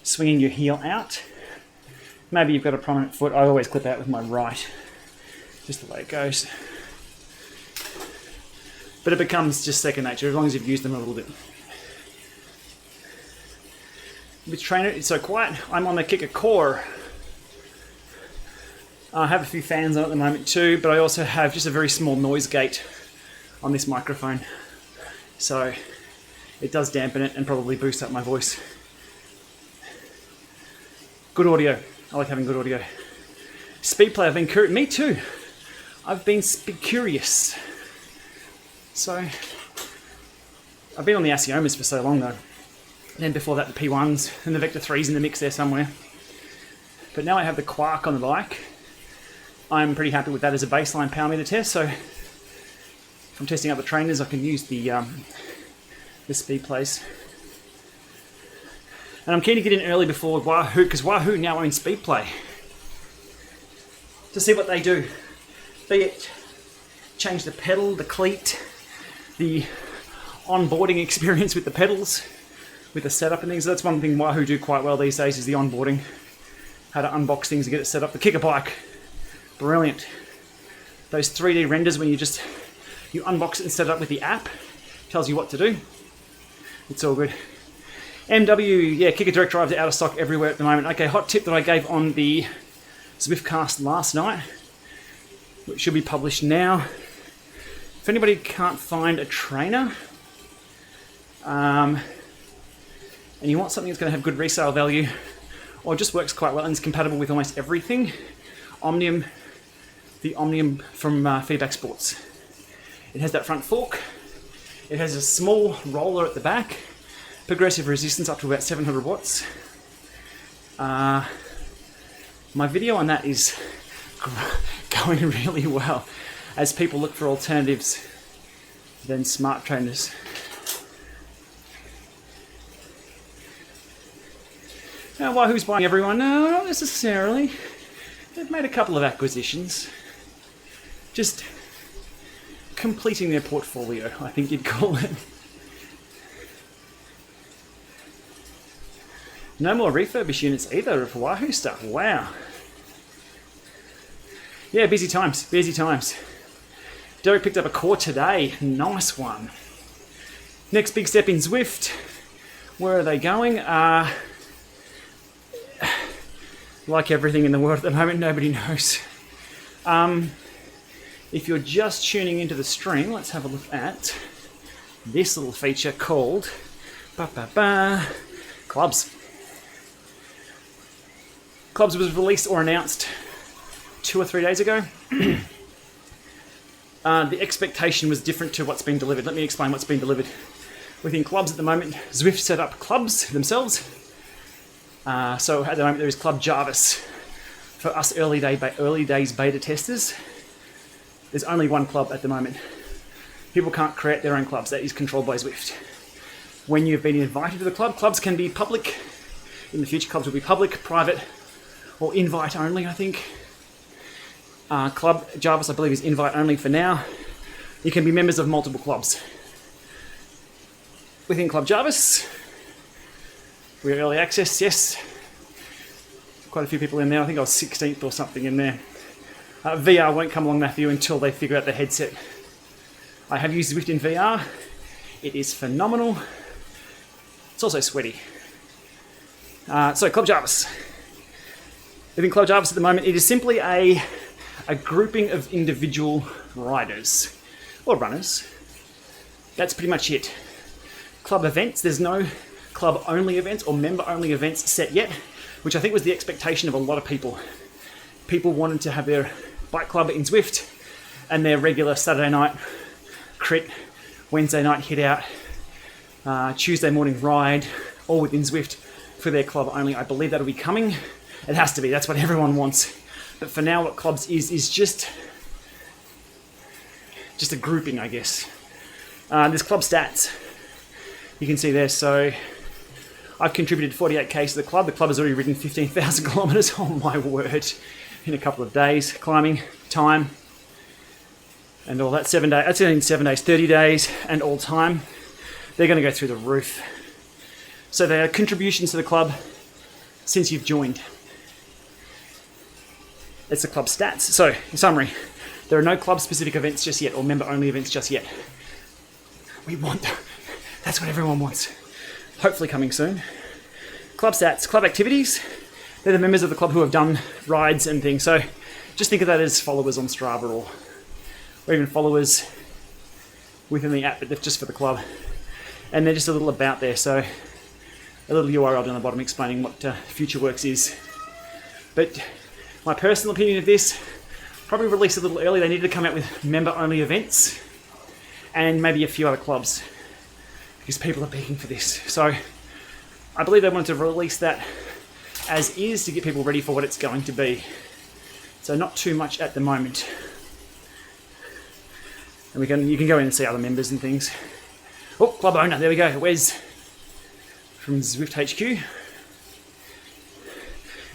Speaker 1: swinging your heel out. Maybe you've got a prominent foot. I always clip out with my right, just the way it goes. But it becomes just second nature as long as you've used them a little bit. With Trainer, it's so quiet. I'm on the Kickr CORE. I have a few fans on at the moment too, but I also have just a very small noise gate on this microphone. So it does dampen it and probably boost up my voice. Good audio. I like having good audio. Speed play, I've been curious. Me too. I've been curious. So I've been on the Aciomas for so long though. Then before that the P1s and the Vector 3s in the mix there somewhere. But now I have the Quark on the bike. I'm pretty happy with that as a baseline power meter test. So if I'm testing other trainers, I can use the speed plays. And I'm keen to get in early before Wahoo, because Wahoo now owns speed play. To see what they do. Be it change the pedal, the cleat, the onboarding experience with the pedals, with the setup and things. That's one thing Wahoo do quite well these days is the onboarding. How to unbox things and get it set up. The Kickr bike, brilliant. Those 3D renders when you unbox it and set it up with the app, tells you what to do. It's all good. MW, yeah, Kickr Direct Drives are out of stock everywhere at the moment. Okay, hot tip that I gave on the Zwiftcast last night, which should be published now. If anybody can't find a trainer, and you want something that's going to have good resale value, or just works quite well and is compatible with almost everything, the Omnium from Feedback Sports. It has that front fork, it has a small roller at the back, progressive resistance up to about 700 watts. My video on that is going really well as people look for alternatives than smart trainers. Now, Wahoo's buying everyone? No, not necessarily. They've made a couple of acquisitions. Just completing their portfolio, I think you'd call it. No more refurbished units either of Wahoo stuff. Wow. Yeah, busy times, busy times. Derek picked up a core today. Nice one. Next big step in Zwift. Where are they going? Like everything in the world at the moment, nobody knows. If you're just tuning into the stream, let's have a look at this little feature called Clubs. Clubs was released or announced 2 or 3 days ago. The expectation was different to what's been delivered. Let me explain what's been delivered. Within Clubs at the moment, Zwift set up clubs themselves. So at the moment there is Club Jarvis. For us early days beta testers, there's only one club at the moment. People can't create their own clubs. That is controlled by Zwift. When you've been invited to the club, clubs can be public. In the future, clubs will be public, private, or invite only, I think. Club Jarvis, I believe, is invite only for now. You can be members of multiple clubs. Within Club Jarvis, we're early access, yes. Quite a few people in there. I think I was 16th or something in there. VR won't come along, Matthew, until they figure out the headset. I have used Zwift in VR. It is phenomenal. It's also sweaty. So Club Jarvis. Within Club Jarvis at the moment, it is simply a grouping of individual riders or runners. That's pretty much it. Club events, there's no club-only events or member-only events set yet, which I think was the expectation of a lot of people. People wanted to have their bike club in Zwift and their regular Saturday night crit, Wednesday night hit out, Tuesday morning ride, all within Zwift for their club only. I believe that'll be coming. It has to be, that's what everyone wants. But for now, what Clubs is just a grouping, I guess. There's club stats. You can see there, so I've contributed 48k to the club. The club has already ridden 15,000 kilometers, oh my word, in a couple of days. Climbing, time, and all that. 7 days, that's in 7 days, 30 days, and all time. They're going to go through the roof. So there are contributions to the club since you've joined. It's the club stats. So, in summary, there are no club-specific events just yet, or member-only events just yet. We want them. That's what everyone wants. Hopefully coming soon. Club stats, club activities. They're the members of the club who have done rides and things. So just think of that as followers on Strava or even followers within the app, but they're just for the club. And they're just a little about there. So a little URL down the bottom explaining what FutureWorks is. But my personal opinion of this, probably release a little early. They needed to come out with member-only events and maybe a few other clubs because people are begging for this. So I believe they wanted to release that as is to get people ready for what it's going to be. So not too much at the moment. And you can go in and see other members and things. Oh, club owner, there we go, Wes from Zwift HQ.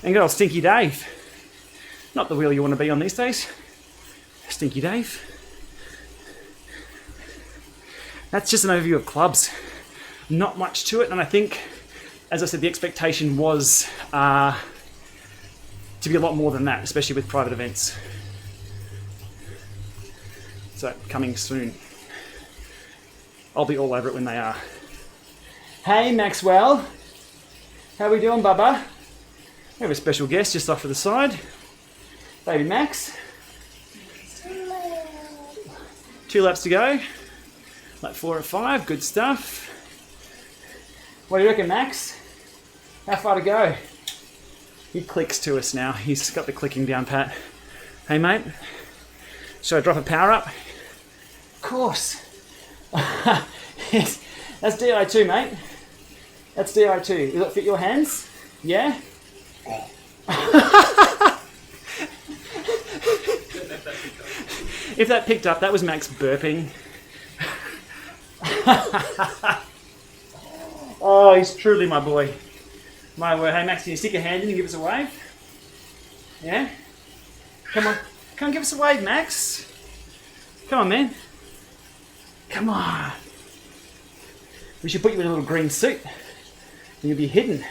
Speaker 1: And good old Stinky Dave. Not the wheel you want to be on these days. Stinky Dave. That's just an overview of clubs. Not much to it, and I think, as I said, the expectation was to be a lot more than that, especially with private events. So, coming soon. I'll be all over it when they are. Hey Maxwell, how we doing, Bubba? We have a special guest just off to the side. Baby Max. 2 laps to go. Lap 4 and 5, good stuff. What do you reckon, Max? How far to go? He clicks to us now. He's got the clicking down pat. Hey mate, should I drop a power up? Of course. Yes. That's DI2, mate. That's DI2. Does it fit your hands? Yeah? If that picked up, that was Max burping. Oh, he's truly my boy. My word. Hey Max, can you stick your hand in and give us a wave? Yeah? Come on. Come on, give us a wave, Max. Come on, man. Come on. We should put you in a little green suit. And you'll be hidden.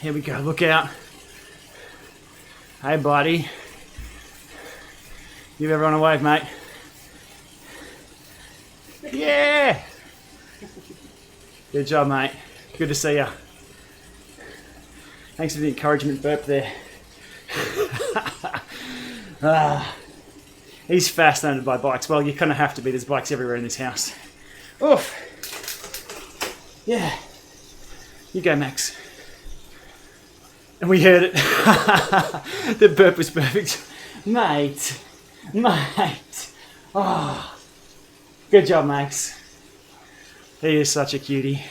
Speaker 1: Here we go. Look out. Hey, buddy. Give everyone a wave, mate. Yeah! Good job, mate. Good to see you. Thanks for the encouragement burp there. He's fascinated by bikes. Well, you kind of have to be. There's bikes everywhere in this house. Oof. Yeah. You go, Max. And we heard it. The burp was perfect. Mate. Mate. Oh. Good job, Max. He is such a cutie.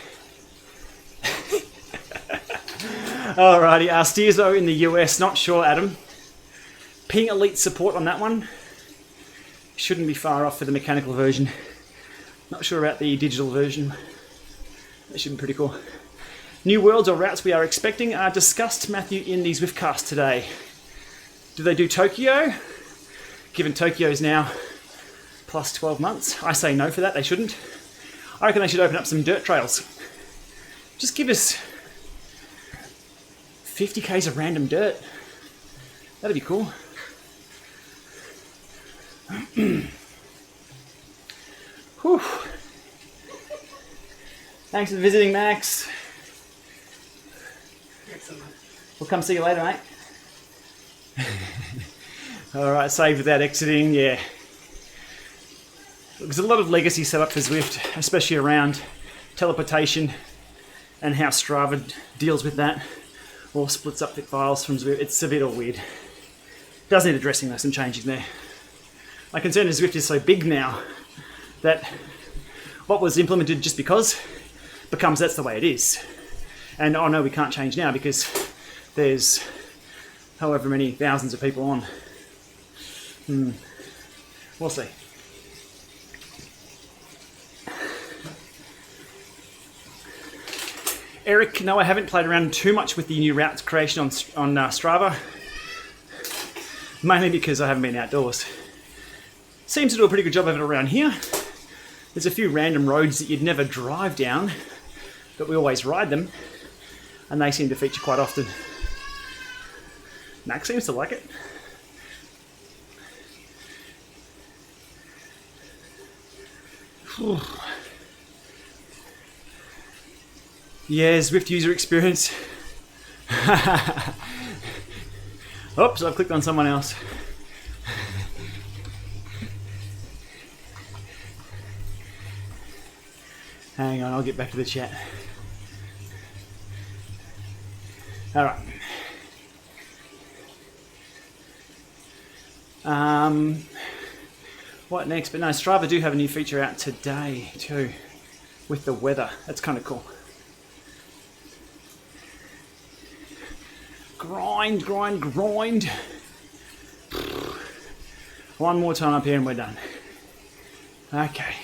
Speaker 1: Alrighty, Steerzo in the US, not sure, Adam. Ping Elite support on that one. Shouldn't be far off for the mechanical version. Not sure about the digital version. That should be pretty cool. New worlds or routes we are expecting are discussed, Matthew, in the Zwiftcast today. Do they do Tokyo? Given Tokyo's now plus 12 months, I say no for that, they shouldn't. I reckon they should open up some dirt trails. Just give us 50 k's of random dirt. That'd be cool. Whew. Thanks for visiting, Max. We'll come see you later, mate. Alright, save without exiting, yeah. There's a lot of legacy set up for Zwift, especially around teleportation and how Strava deals with that, or splits up the files from Zwift. It's a bit all weird. Does need addressing though, some changing there. My concern is Zwift is so big now that what was implemented just because becomes that's the way it is. And oh no, we can't change now because there's however many thousands of people on. We'll see. Eric, no, I haven't played around too much with the new routes creation on Strava. Mainly because I haven't been outdoors. Seems to do a pretty good job of it around here. There's a few random roads that you'd never drive down, but we always ride them, and they seem to feature quite often. Max seems to like it. Whew. Yeah, Zwift user experience. Oops, I've clicked on someone else. Hang on, I'll get back to the chat. Alright. What next? But no, Strava do have a new feature out today too, with the weather. That's kind of cool. Grind, grind, grind. One more time up here and we're done. Okay.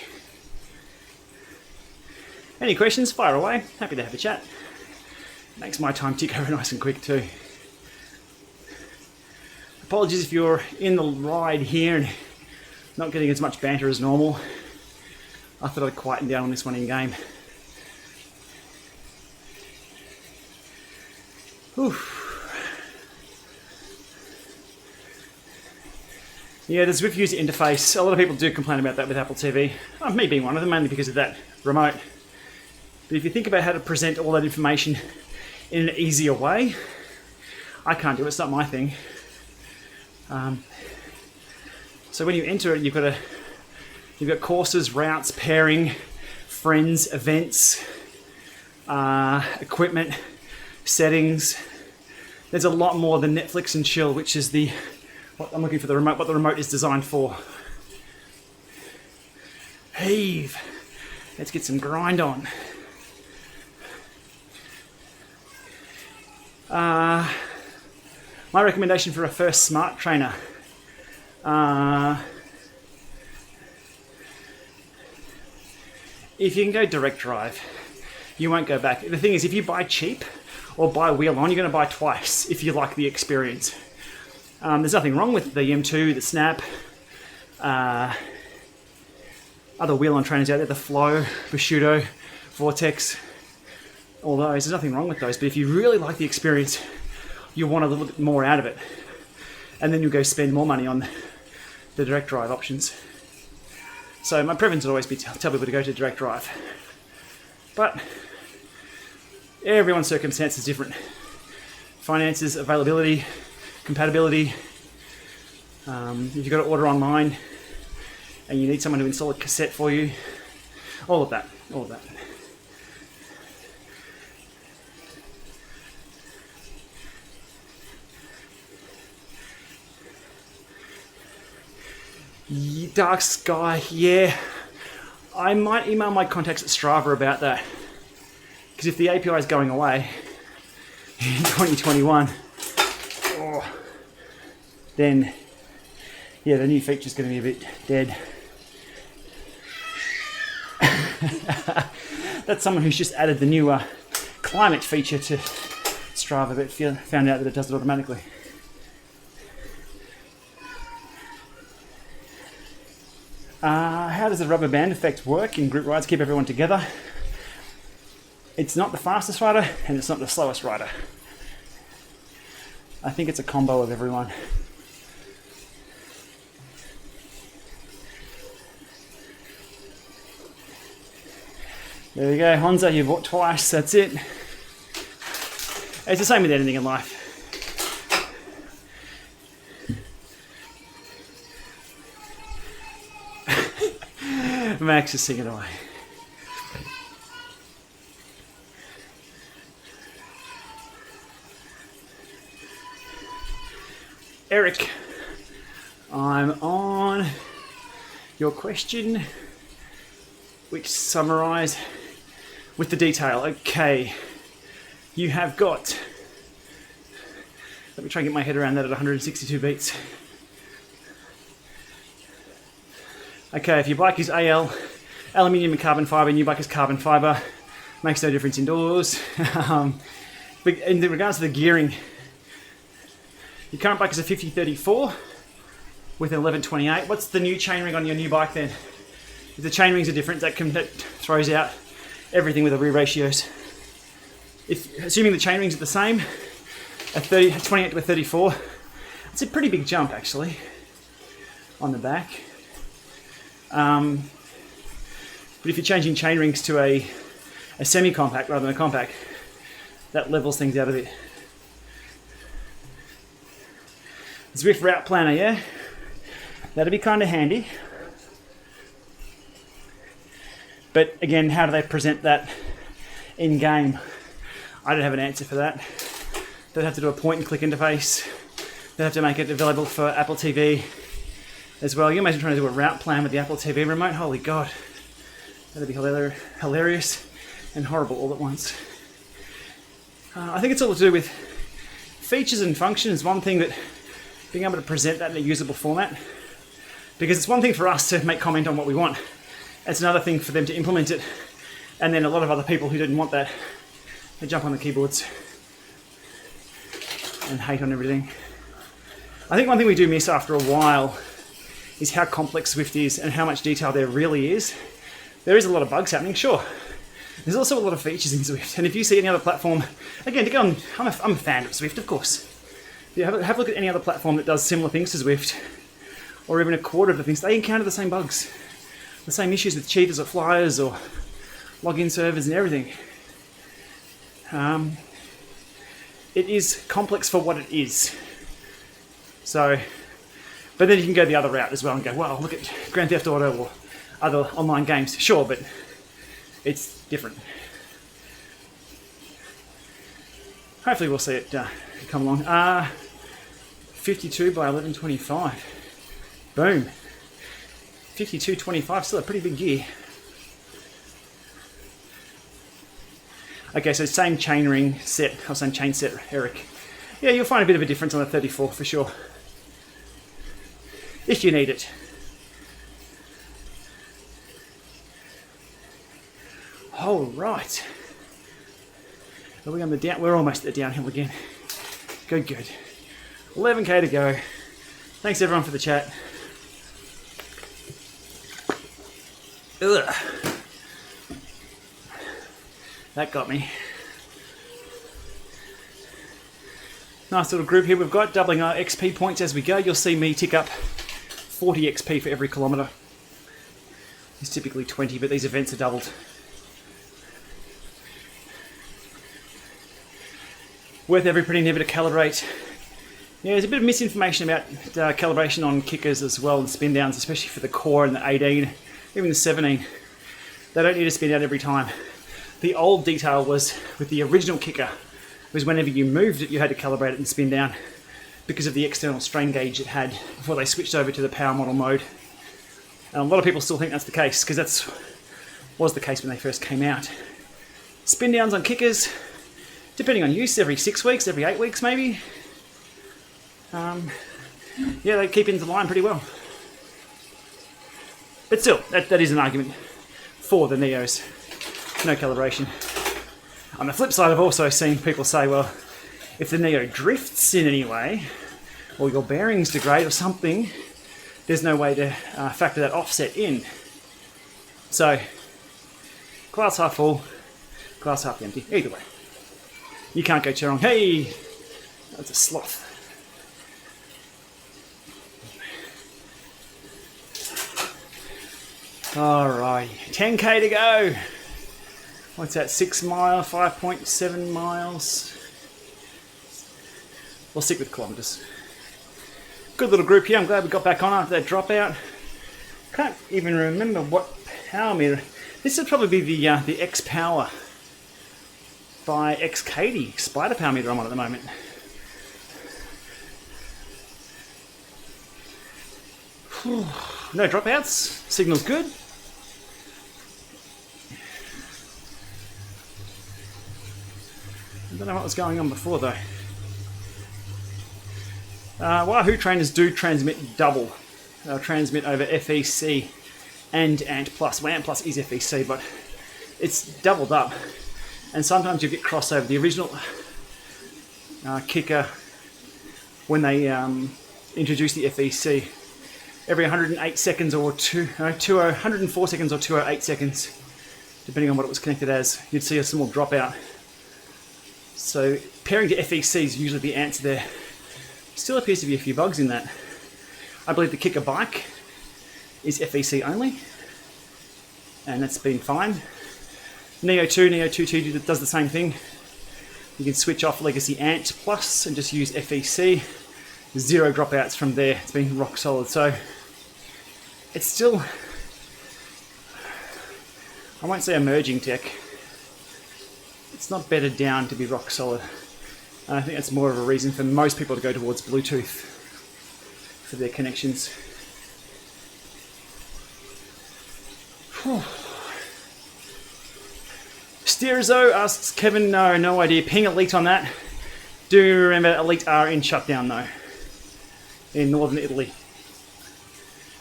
Speaker 1: Any questions? Fire away. Happy to have a chat. Makes my time tick over nice and quick too. Apologies if you're in the ride here and not getting as much banter as normal. I thought I'd quieten down on this one in game. Whew. Yeah, the Zwift user interface, a lot of people do complain about that with Apple TV. Me being one of them, mainly because of that remote. But if you think about how to present all that information in an easier way, I can't do it, it's not my thing. So when you enter it, you've got courses, routes, pairing, friends, events, equipment, settings. There's a lot more than Netflix and chill, which is what I'm looking for the remote, what the remote is designed for. Heave. Let's get some grind on. My recommendation for a first smart trainer. If you can go direct drive, you won't go back. The thing is, if you buy cheap or buy wheel on, you're going to buy twice if you like the experience. There's nothing wrong with the M2, the Snap, other wheel on trainers out there, the Flow, Bushido, Vortex, all those. There's nothing wrong with those, but if you really like the experience, you want a little bit more out of it. And then you'll go spend more money on the direct drive options. So my preference would always be to tell people to go to direct drive. But everyone's circumstance is different. Finances, availability, compatibility. If you've got to order online and you need someone to install a cassette for you, all of that. Dark Sky, yeah. I might email my contacts at Strava about that. Because if the API is going away in 2021, then yeah, the new feature is going to be a bit dead. That's someone who's just added the new climate feature to Strava, but found out that it does it automatically. How does the rubber band effect work in group rides? Keep everyone together. It's not the fastest rider and it's not the slowest rider. I think it's a combo of everyone. There we go, Honza, you've bought twice, that's it. It's the same with anything in life. Max is singing away. Eric, I'm on your question, which summarize with the detail. Okay, you have got, let me try and get my head around that at 162 beats. Okay, if your bike is AL, aluminium and carbon fibre, and your bike is carbon fibre, makes no difference indoors. But in regards to the gearing, your current bike is a 5034 with an 1128. What's the new chainring on your new bike then? If the chainrings are different, that throws out everything with the rear ratios. Assuming the chainrings are the same, a 28 to a 34. It's a pretty big jump actually on the back. But if you're changing chain rings to a semi-compact rather than a compact, that levels things out a bit. Zwift route planner, yeah? That'd be kind of handy. But again, how do they present that in game? I don't have an answer for that. They'd have to do a point and click interface. They'd have to make it available for Apple TV as well. You imagine trying to do a route plan with the Apple TV remote? Holy God. That'd be hilarious and horrible all at once. I think it's all to do with features and functions. One thing, that being able to present that in a usable format. Because it's one thing for us to make comment on what we want. It's another thing for them to implement it. And then a lot of other people who didn't want that, they jump on the keyboards and hate on everything. I think one thing we do miss after a while is how complex Zwift is and how much detail there really is. There is a lot of bugs happening, sure. There's also a lot of features in Zwift. And if you see any other platform, again, to go on, I'm a fan of Zwift, of course. If you have a look at any other platform that does similar things to Zwift, or even a quarter of the things, they encounter the same bugs. The same issues with cheaters or flyers or login servers and everything. It is complex for what it is. So, but then you can go the other route as well and go, well, look at Grand Theft Auto or other online games. Sure, but it's different. Hopefully we'll see it come along. 52 by 11.25. Boom. 52.25, still a pretty big gear. Okay, so same chain ring set, or same chain set, Eric. Yeah, you'll find a bit of a difference on the 34 for sure. If you need it. All right. Are we on the down? We're almost at the downhill again. Good. 11k to go. Thanks everyone for the chat. Ugh. That got me. Nice little group here we've got, doubling our XP points as we go. You'll see me tick up 40 XP for every kilometre. It's typically 20, but these events are doubled. Worth every penny never to calibrate. Yeah, there's a bit of misinformation about calibration on kickers as well, and spin downs, especially for the core and the 18, even the 17. They don't need to spin down every time. The old detail was with the original Kickr, was whenever you moved it, you had to calibrate it and spin down because of the external strain gauge it had before they switched over to the power model mode. And a lot of people still think that's the case, because that was the case when they first came out. Spin downs on kickers, depending on use, every 6 weeks, every 8 weeks maybe. Yeah, they keep into line pretty well. But still, that is an argument for the Neos. No calibration. On the flip side, I've also seen people say, well, if the Neo drifts in any way, or your bearings degrade or something, there's no way to factor that offset in. So, glass half full, glass half empty, either way. You can't go too wrong. Hey, that's a sloth. Alright, 10k to go. What's that, 6 mile, 5.7 miles? We'll stick with kilometres. Good little group here. I'm glad we got back on after that dropout. Can't even remember what power meter. This would probably be the X Power by XKD spider power meter I'm on at the moment. No dropouts. Signal's good. I don't know what was going on before though. Wahoo trainers do transmit double. They'll transmit over FEC and ANT+. Well, ANT+ is FEC, but it's doubled up. And sometimes you get crossover. The original Kickr, when they introduced the FEC, every 108 seconds or 104 seconds or 208 seconds, depending on what it was connected as, you'd see a small dropout. So pairing to FEC is usually the answer there. Still appears to be a few bugs in that. I believe the Kickr bike is FEC only, and that's been fine. Neo 2 does the same thing. You can switch off Legacy Ant Plus and just use FEC. 0 dropouts from there. It's been rock solid. So it's still, I won't say emerging tech. It's not bedded down to be rock solid. And I think that's more of a reason for most people to go towards Bluetooth for their connections. Whew. Steerzo asks Kevin, no idea. Ping Elite on that. Do remember Elite are in shutdown though, in northern Italy.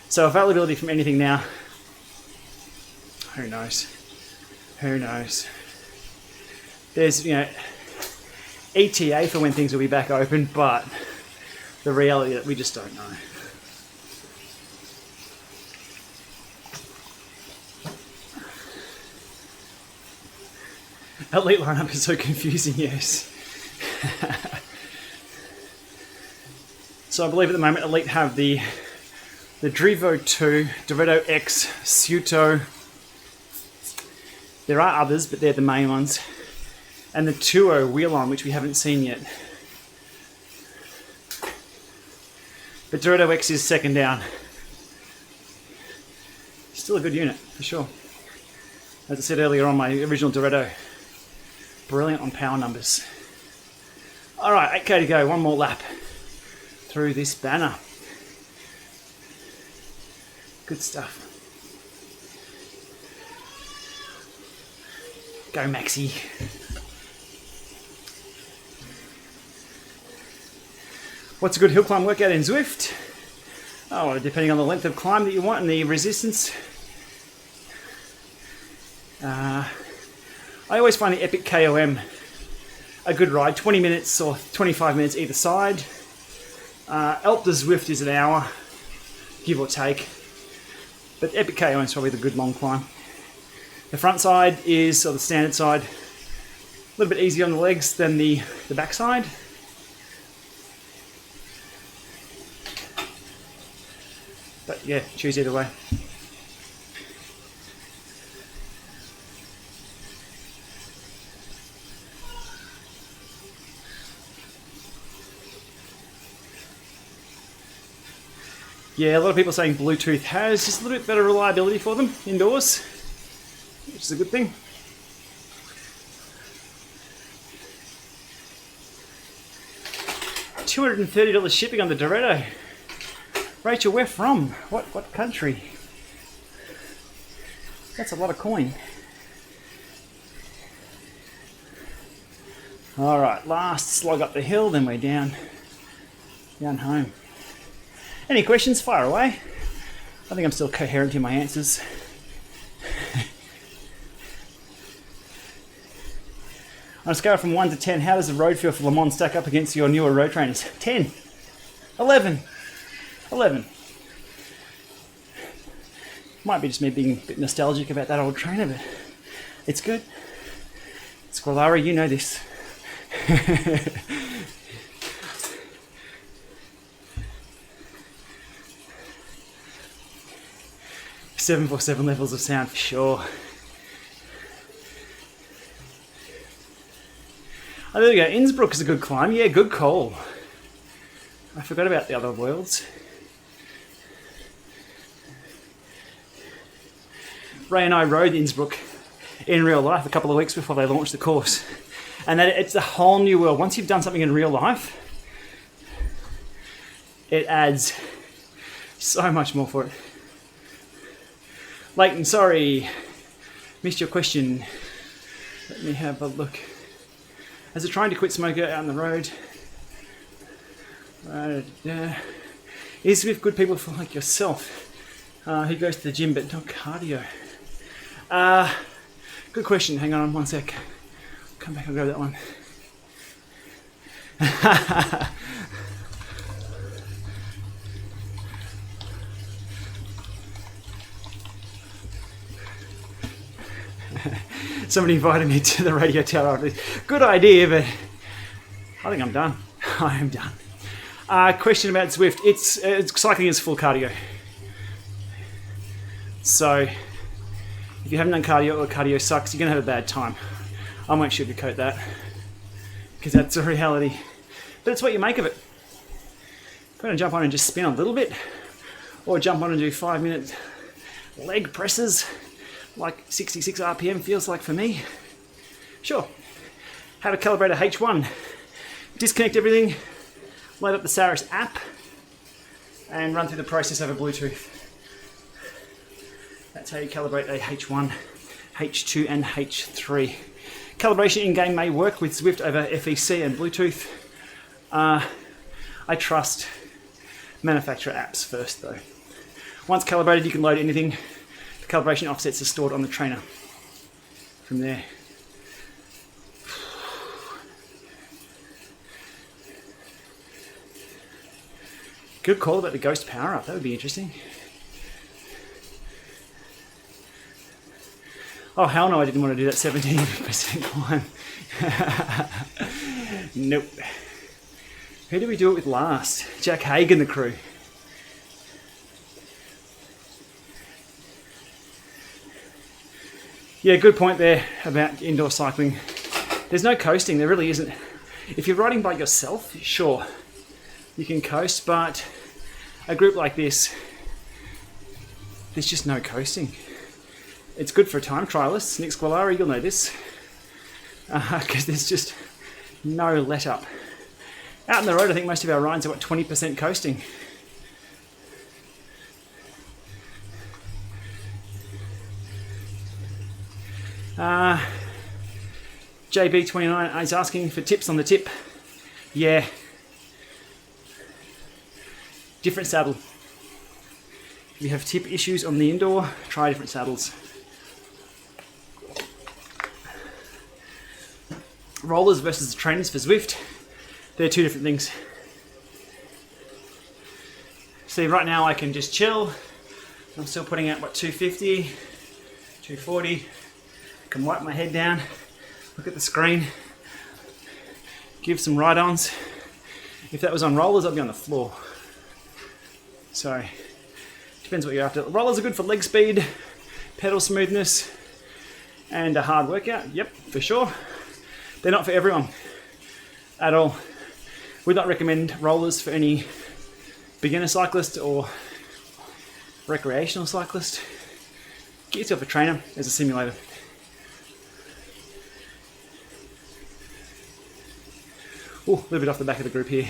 Speaker 1: So availability from anything now, who knows? Who knows? There's, ETA for when things will be back open, but the reality that we just don't know. Elite lineup is so confusing, yes. So I believe at the moment Elite have the Drivo 2, Diretto X, Suto. There are others, but they're the main ones. And the Tuo wheel-on, which we haven't seen yet. But Diretto X is second down. Still a good unit, for sure. As I said earlier on, my original Diretto. Brilliant on power numbers. Alright, 8k to go, one more lap through this banner. Good stuff. Go Maxi. What's a good hill climb workout in Zwift? Oh, depending on the length of climb that you want and the resistance. I always find the Epic KOM a good ride, 20 minutes or 25 minutes either side. Alp to Zwift is an hour, give or take. But Epic KOM is probably the good long climb. The front side is, or the standard side, a little bit easier on the legs than the back side. But yeah, choose either way. Yeah, a lot of people saying Bluetooth has just a little bit better reliability for them indoors, which is a good thing. $230 shipping on the Diretto. Rachel, where from? What country? That's a lot of coin. Alright, last slog up the hill, then we're down home. Any questions? Fire away. I think I'm still coherent in my answers. On a scale from 1 to 10, how does the road feel for Le Mans stack up against your newer road trainers? 10. 11. 11. Might be just me being a bit nostalgic about that old trainer, but it's good. Squalara, you know this. 747 levels of sound for sure. Oh, there we go. Innsbruck is a good climb. Yeah, good call. I forgot about the other worlds. Ray and I rode Innsbruck in real life a couple of weeks before they launched the course. And that it's a whole new world. Once you've done something in real life, it adds so much more for it. Leighton, sorry, missed your question. Let me have a look. As a trying to quit smoker out on the road, is with good people for like yourself who goes to the gym but not cardio? Good question. Hang on one sec. Come back and grab that one. Somebody invited me to the radio tower. Good idea, but I think I'm done. I am done. Question about Zwift. Cycling is full cardio. So if you haven't done cardio or cardio sucks, you're going to have a bad time. I won't sugarcoat that because that's a reality. But it's what you make of it. If you want to jump on and just spin a little bit, or jump on and do 5-minute leg presses like 66 RPM feels like for me, sure. How to calibrate a H1. Disconnect everything, load up the Saris app, and run through the process over Bluetooth. That's how you calibrate a H1, H2 and H3. Calibration in-game may work with Zwift over FEC and Bluetooth. I trust manufacturer apps first though. Once calibrated, you can load anything. The calibration offsets are stored on the trainer from there. Good call about the Ghost power up, that would be interesting. Oh hell no, I didn't want to do that 17% climb. Nope. Who did we do it with last? Jack Haig and the crew. Yeah, good point there about indoor cycling. There's no coasting, there really isn't. If you're riding by yourself, sure, you can coast, but a group like this, there's just no coasting. It's good for time trialists. Nick Squalari, you'll know this, because there's just no let up. Out on the road, I think most of our rides are 20% coasting. JB29 is asking for tips on the tip. Yeah. Different saddle. If you have tip issues on the indoor, try different saddles. Rollers versus trainers for Zwift. They're two different things. See, right now I can just chill. I'm still putting out, 250, 240. I can wipe my head down, look at the screen, give some ride-ons. If that was on rollers, I'd be on the floor. So, depends what you're after. Rollers are good for leg speed, pedal smoothness, and a hard workout. Yep, for sure. They're not for everyone at all. Would not recommend rollers for any beginner cyclist or recreational cyclist. Get yourself a trainer as a simulator. Oh, a little bit off the back of the group here.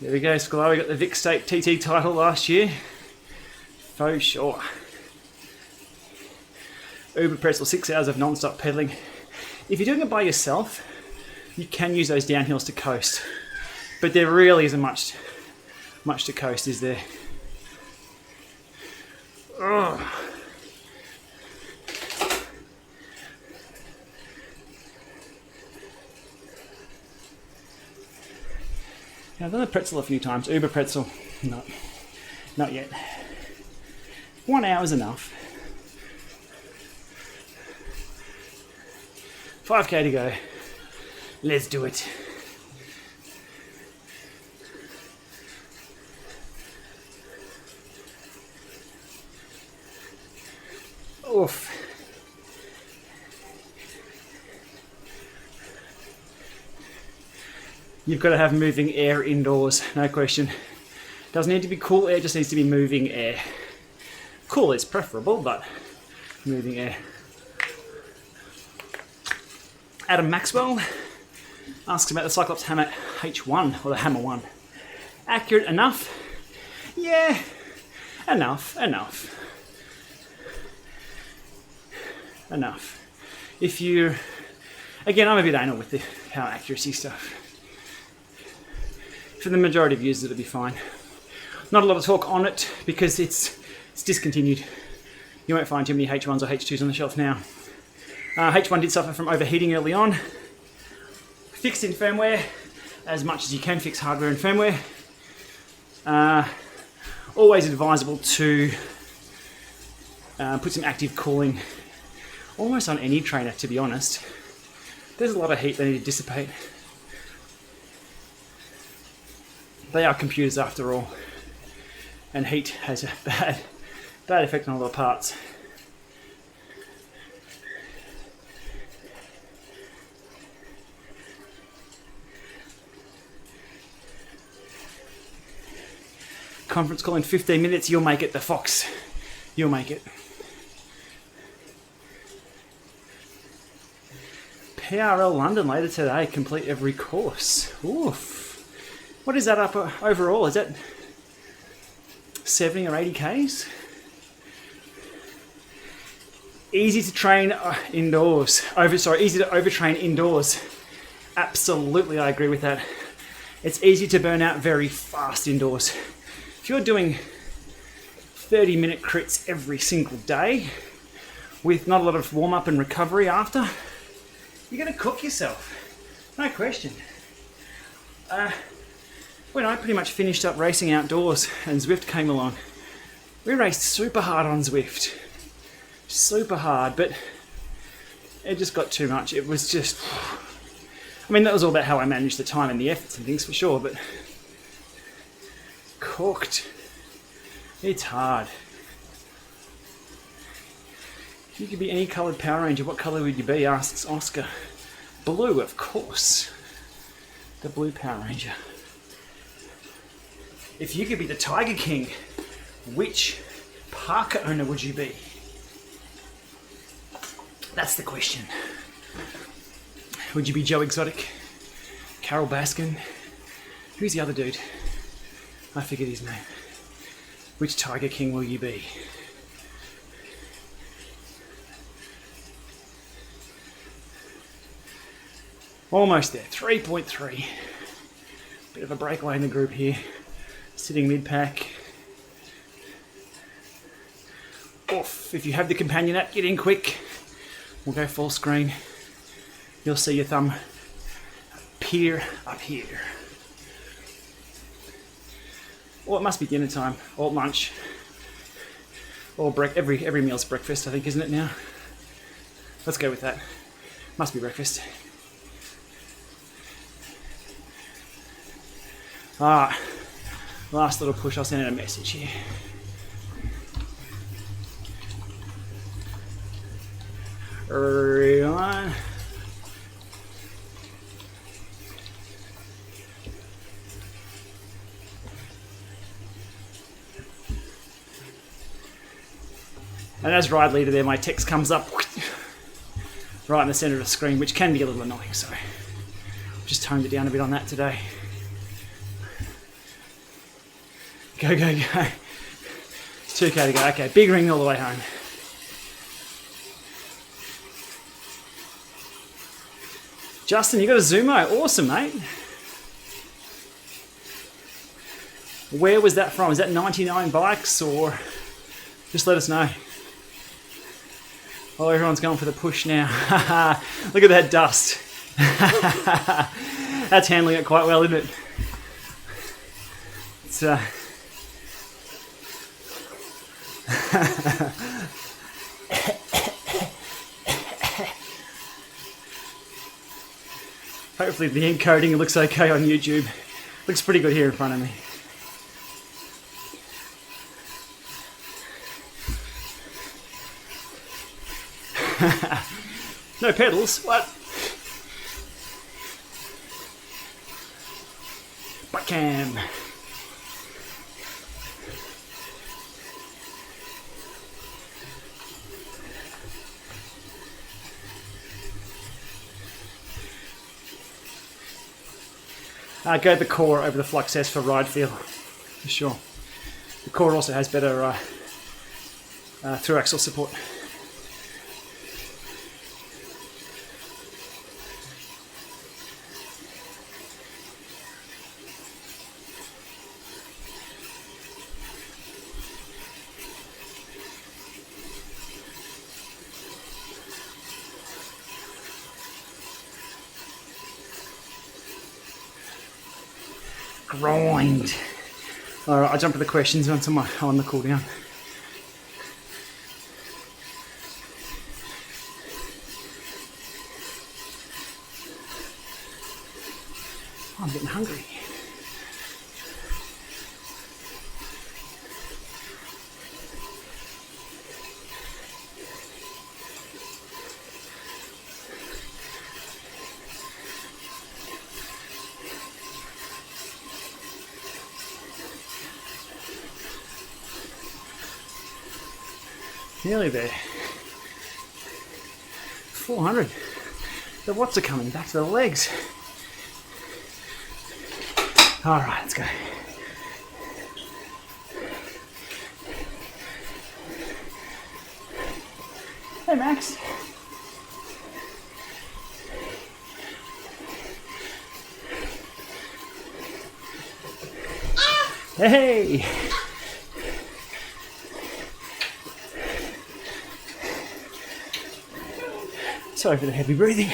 Speaker 1: There we go, Scolari got the Vic State TT title last year. For sure. Uber Pretzel, 6 hours of non-stop pedaling. If you're doing it by yourself, you can use those downhills to coast. But there really isn't much to coast, is there? Ugh. I've done the pretzel a few times. Uber Pretzel, not yet. 1 hour is enough. 5k to go. Let's do it. Oof. You've got to have moving air indoors, no question. Doesn't need to be cool air, just needs to be moving air. Cool is preferable, but moving air. Adam Maxwell asks about the Cyclops Hammer H1, or the Hammer 1. Accurate enough? Yeah, enough. If you, again, I'm a bit anal with the power accuracy stuff. For the majority of users, it'll be fine. Not a lot of talk on it because it's discontinued. You won't find too many H1s or H2s on the shelf now. H1 did suffer from overheating early on. Fixed in firmware. as much as you can, fix hardware and firmware. Always advisable to put some active cooling almost on any trainer, to be honest. There's a lot of heat they need to dissipate. They are computers after all, and heat has a bad effect on all the parts. Conference call in 15 minutes, you'll make it, the Fox. You'll make it. PRL London later today, complete every course. Oof. What is that up overall? Is that 70 or 80 Ks? Easy to train indoors. Easy to overtrain indoors. Absolutely, I agree with that. It's easy to burn out very fast indoors. If you're doing 30-minute crits every single day with not a lot of warm-up and recovery after, you're going to cook yourself. No question. When I pretty much finished up racing outdoors and Zwift came along, we raced super hard on Zwift. Super hard, but it just got too much. It was just... I mean, that was all about how I managed the time and the efforts and things for sure, but... cooked. It's hard. If you could be any coloured Power Ranger, what colour would you be? Asks Oscar. Blue, of course. The blue Power Ranger. If you could be the Tiger King, which parka owner would you be? That's the question. Would you be Joe Exotic? Carol Baskin? Who's the other dude? I forget his name. Which Tiger King will you be? Almost there, 3.3. Bit of a breakaway in the group here. Sitting mid-pack. Off. If you have the companion app, get in quick. We'll go full screen. You'll see your thumb appear up here. Or it must be dinner time, or lunch, or every meal's breakfast, I think, isn't it now? Let's go with that. Must be breakfast. Ah, last little push, I'll send out a message here. Rewind. And as ride leader there, my text comes up right in the centre of the screen, which can be a little annoying, so just toned it down a bit on that today. Go, go, go. It's 2K to go. Okay, big ring all the way home. Justin, you got a Zumo. Awesome, mate. Where was that from? Is that 99 bikes, or just let us know. Oh, everyone's going for the push now. Look at that dust. That's handling it quite well, isn't it? It's hopefully the encoding looks okay on YouTube. Looks pretty good here in front of me. No pedals? What? Butt cam. Go the Core over the Flux S for ride feel, for sure. The Core also has better through axle support. grind. All right, I'll jump to the questions once I'm on the cool down. I'm getting hungry. Nearly there. 400. The watts are coming back to the legs. All right, let's go. Hey, Max. Hey. Sorry for the heavy breathing.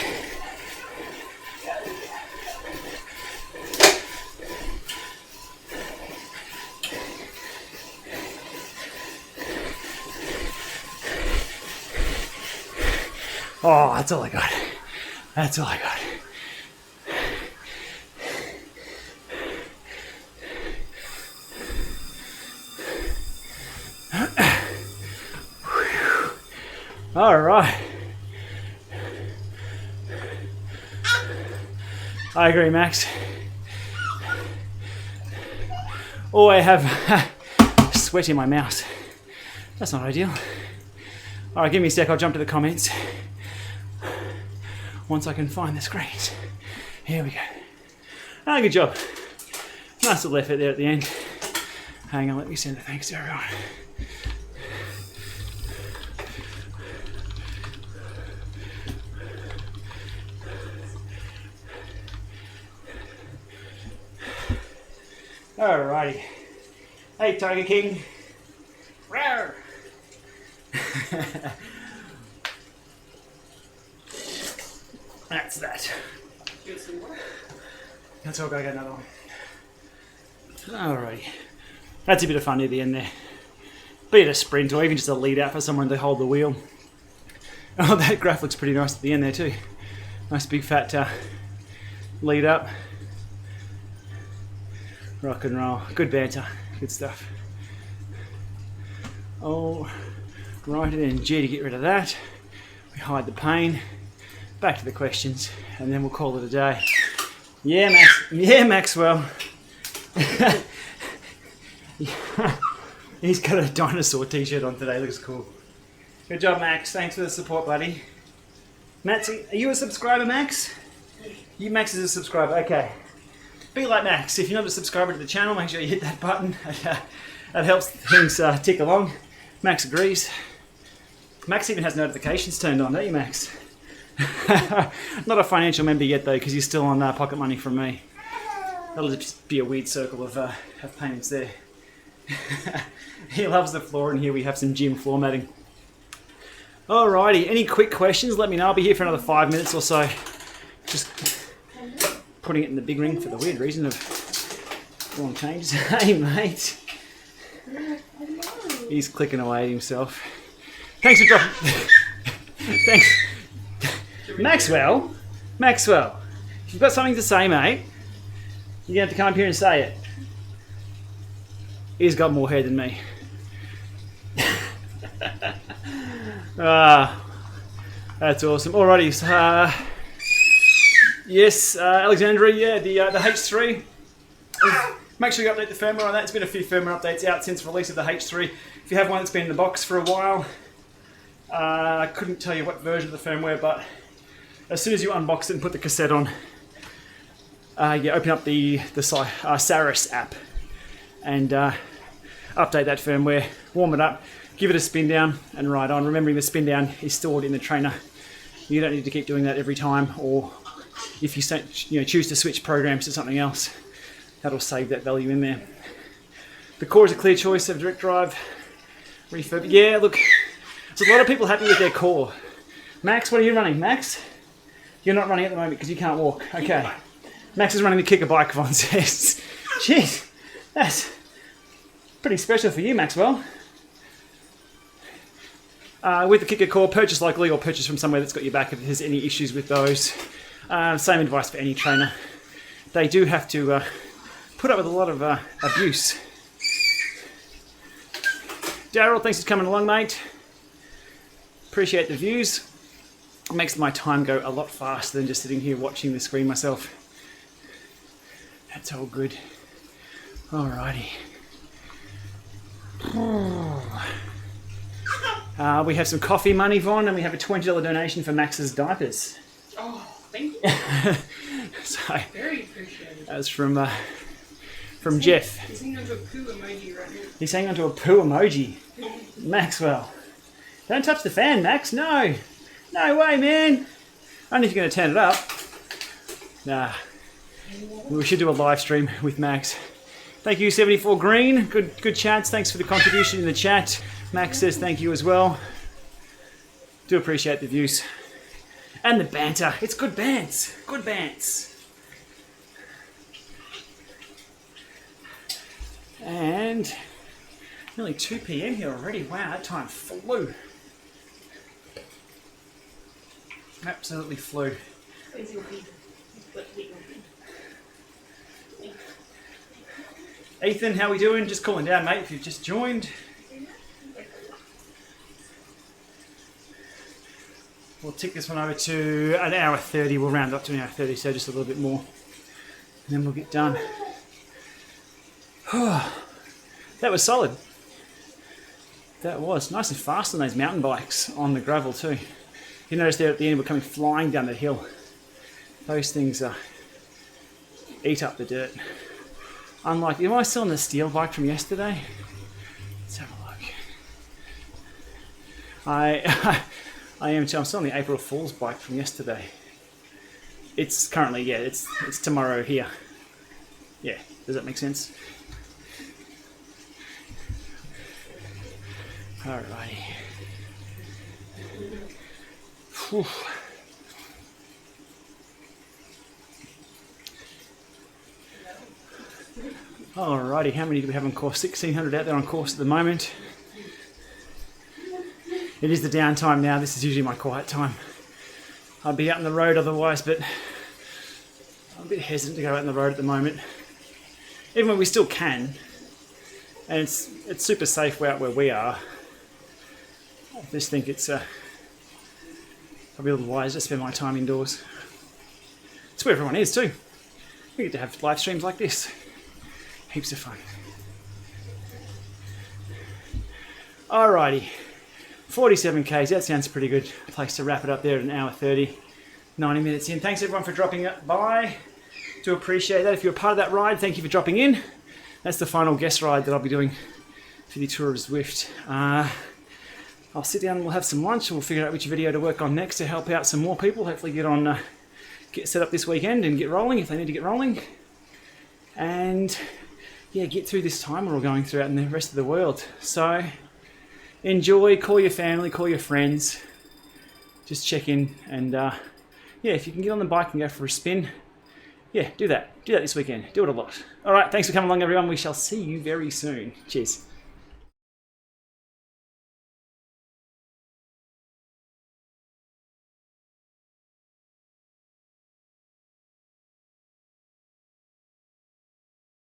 Speaker 1: Oh, that's all I got. That's all I got. All right. I agree, Max. Oh, I have sweat in my mouth. That's not ideal. All right, give me a sec. I'll jump to the comments once I can find the screens. Here we go. Ah, good job. Nice little effort there at the end. Hang on, let me send a thanks to everyone. Alrighty. Hey, Tiger King. Rawr. That's that. That's all. Go get another one. Alrighty. That's a bit of fun near the end there. Be it a sprint or even just a lead out for someone to hold the wheel. Oh, that graph looks pretty nice at the end there too. Nice big fat lead up. Rock and roll. Good banter. Good stuff. Oh, right, and then G to get rid of that. We hide the pain. Back to the questions, and then we'll call it a day. Yeah, Max. Yeah, Maxwell. He's got a dinosaur t-shirt on today. Looks cool. Good job, Max. Thanks for the support, buddy. Max, are you a subscriber, Max? You, Max is a subscriber. Okay. Be like Max. If you're not a subscriber to the channel, make sure you hit that button. That helps things tick along. Max agrees. Max even has notifications turned on, don't you, Max? Not a financial member yet, though, because you're still on pocket money from me. That'll just be a weird circle of payments there. He loves the floor, and here we have some gym floor matting. Alrighty, any quick questions? Let me know. I'll be here for another 5 minutes or so. Just putting it in the big ring for the weird reason of form changes. Hey, mate. He's clicking away at himself. Thanks for dropping. Thanks. Maxwell, if you've got something to say, mate, you're going to have to come up here and say it. He's got more hair than me. That's awesome. Alrighty. Yes, Alexandria, yeah, the H3. Make sure you update the firmware on that. It's been a few firmware updates out since release of the H3. If you have one that's been in the box for a while, I couldn't tell you what version of the firmware, but as soon as you unbox it and put the cassette on, you open up the Saris app and update that firmware, warm it up, give it a spin down and ride on. Remembering the spin down is stored in the trainer. You don't need to keep doing that every time, or if you choose to switch programs to something else, that'll save that value in there. The Core is a clear choice of direct drive refurb. Yeah, look, there's a lot of people happy with their Core. Max, what are you running? Max? You're not running at the moment because you can't walk. Okay. Max is running the Kickr bike, Yvonne says. Jeez, that's pretty special for you, Maxwell. With the Kickr CORE, purchase locally or purchase from somewhere that's got your back if there's any issues with those. Same advice for any trainer. They do have to put up with a lot of abuse. Daryl, thanks for coming along, mate. Appreciate the views. It makes my time go a lot faster than just sitting here watching the screen myself. That's all good. Alrighty. We have some coffee money, Vaughn, and we have a $20 donation for Max's diapers.
Speaker 2: Oh, thank you.
Speaker 1: So,
Speaker 2: Very appreciated.
Speaker 1: that was from Jeff.
Speaker 2: He's hanging onto a poo emoji right here.
Speaker 1: He's hanging onto a poo emoji. Maxwell. Don't touch the fan, Max. No. No way, man. Only if you're going to turn it up. Nah. We should do a live stream with Max. Thank you, 74 Green. Good chats. Thanks for the contribution in the chat. Max says thank you as well. Do appreciate the views. And the banter. It's good bants. Good bants. And nearly 2 PM here already. Wow, that time flew. Absolutely flew. Ethan, how we doing? Just calling down, mate, if you've just joined. We'll tick this one over to an hour 30. We'll round up to an hour 30, so just a little bit more. And then we'll get done. That was solid. That was nice and fast on those mountain bikes on the gravel too. You notice there at the end we're coming flying down the hill. Those things eat up the dirt. Unlike, am I still on the steel bike from yesterday? Let's have a look. I am too. I'm still on the April Fool's bike from yesterday. It's currently, yeah, it's tomorrow here. Yeah, does that make sense? Alrighty. Whew. Alrighty, how many do we have on course? 1,600 out there on course at the moment. It is the downtime now. This is usually my quiet time. I'd be out on the road otherwise, but I'm a bit hesitant to go out on the road at the moment. Even when we still can, and it's super safe out where we are. I just think it's probably a little wise to spend my time indoors. It's where everyone is too. We get to have live streams like this. Heaps of fun. Alrighty, 47 Ks, that sounds pretty good. Place to wrap it up there at an hour 30, 90 minutes in. Thanks everyone for dropping by. Do appreciate that. If you're a part of that ride, thank you for dropping in. That's the final guest ride that I'll be doing for the tour of Zwift. I'll sit down and we'll have some lunch and we'll figure out which video to work on next to help out some more people. Hopefully get set up this weekend and get rolling if they need to get rolling. And yeah, get through this time we're all going through out in the rest of the world. So enjoy, call your family, call your friends, just check in, and yeah, if you can get on the bike and go for a spin, yeah, do that this weekend, do it a lot. All right, thanks for coming along everyone, we shall see you very soon. Cheers.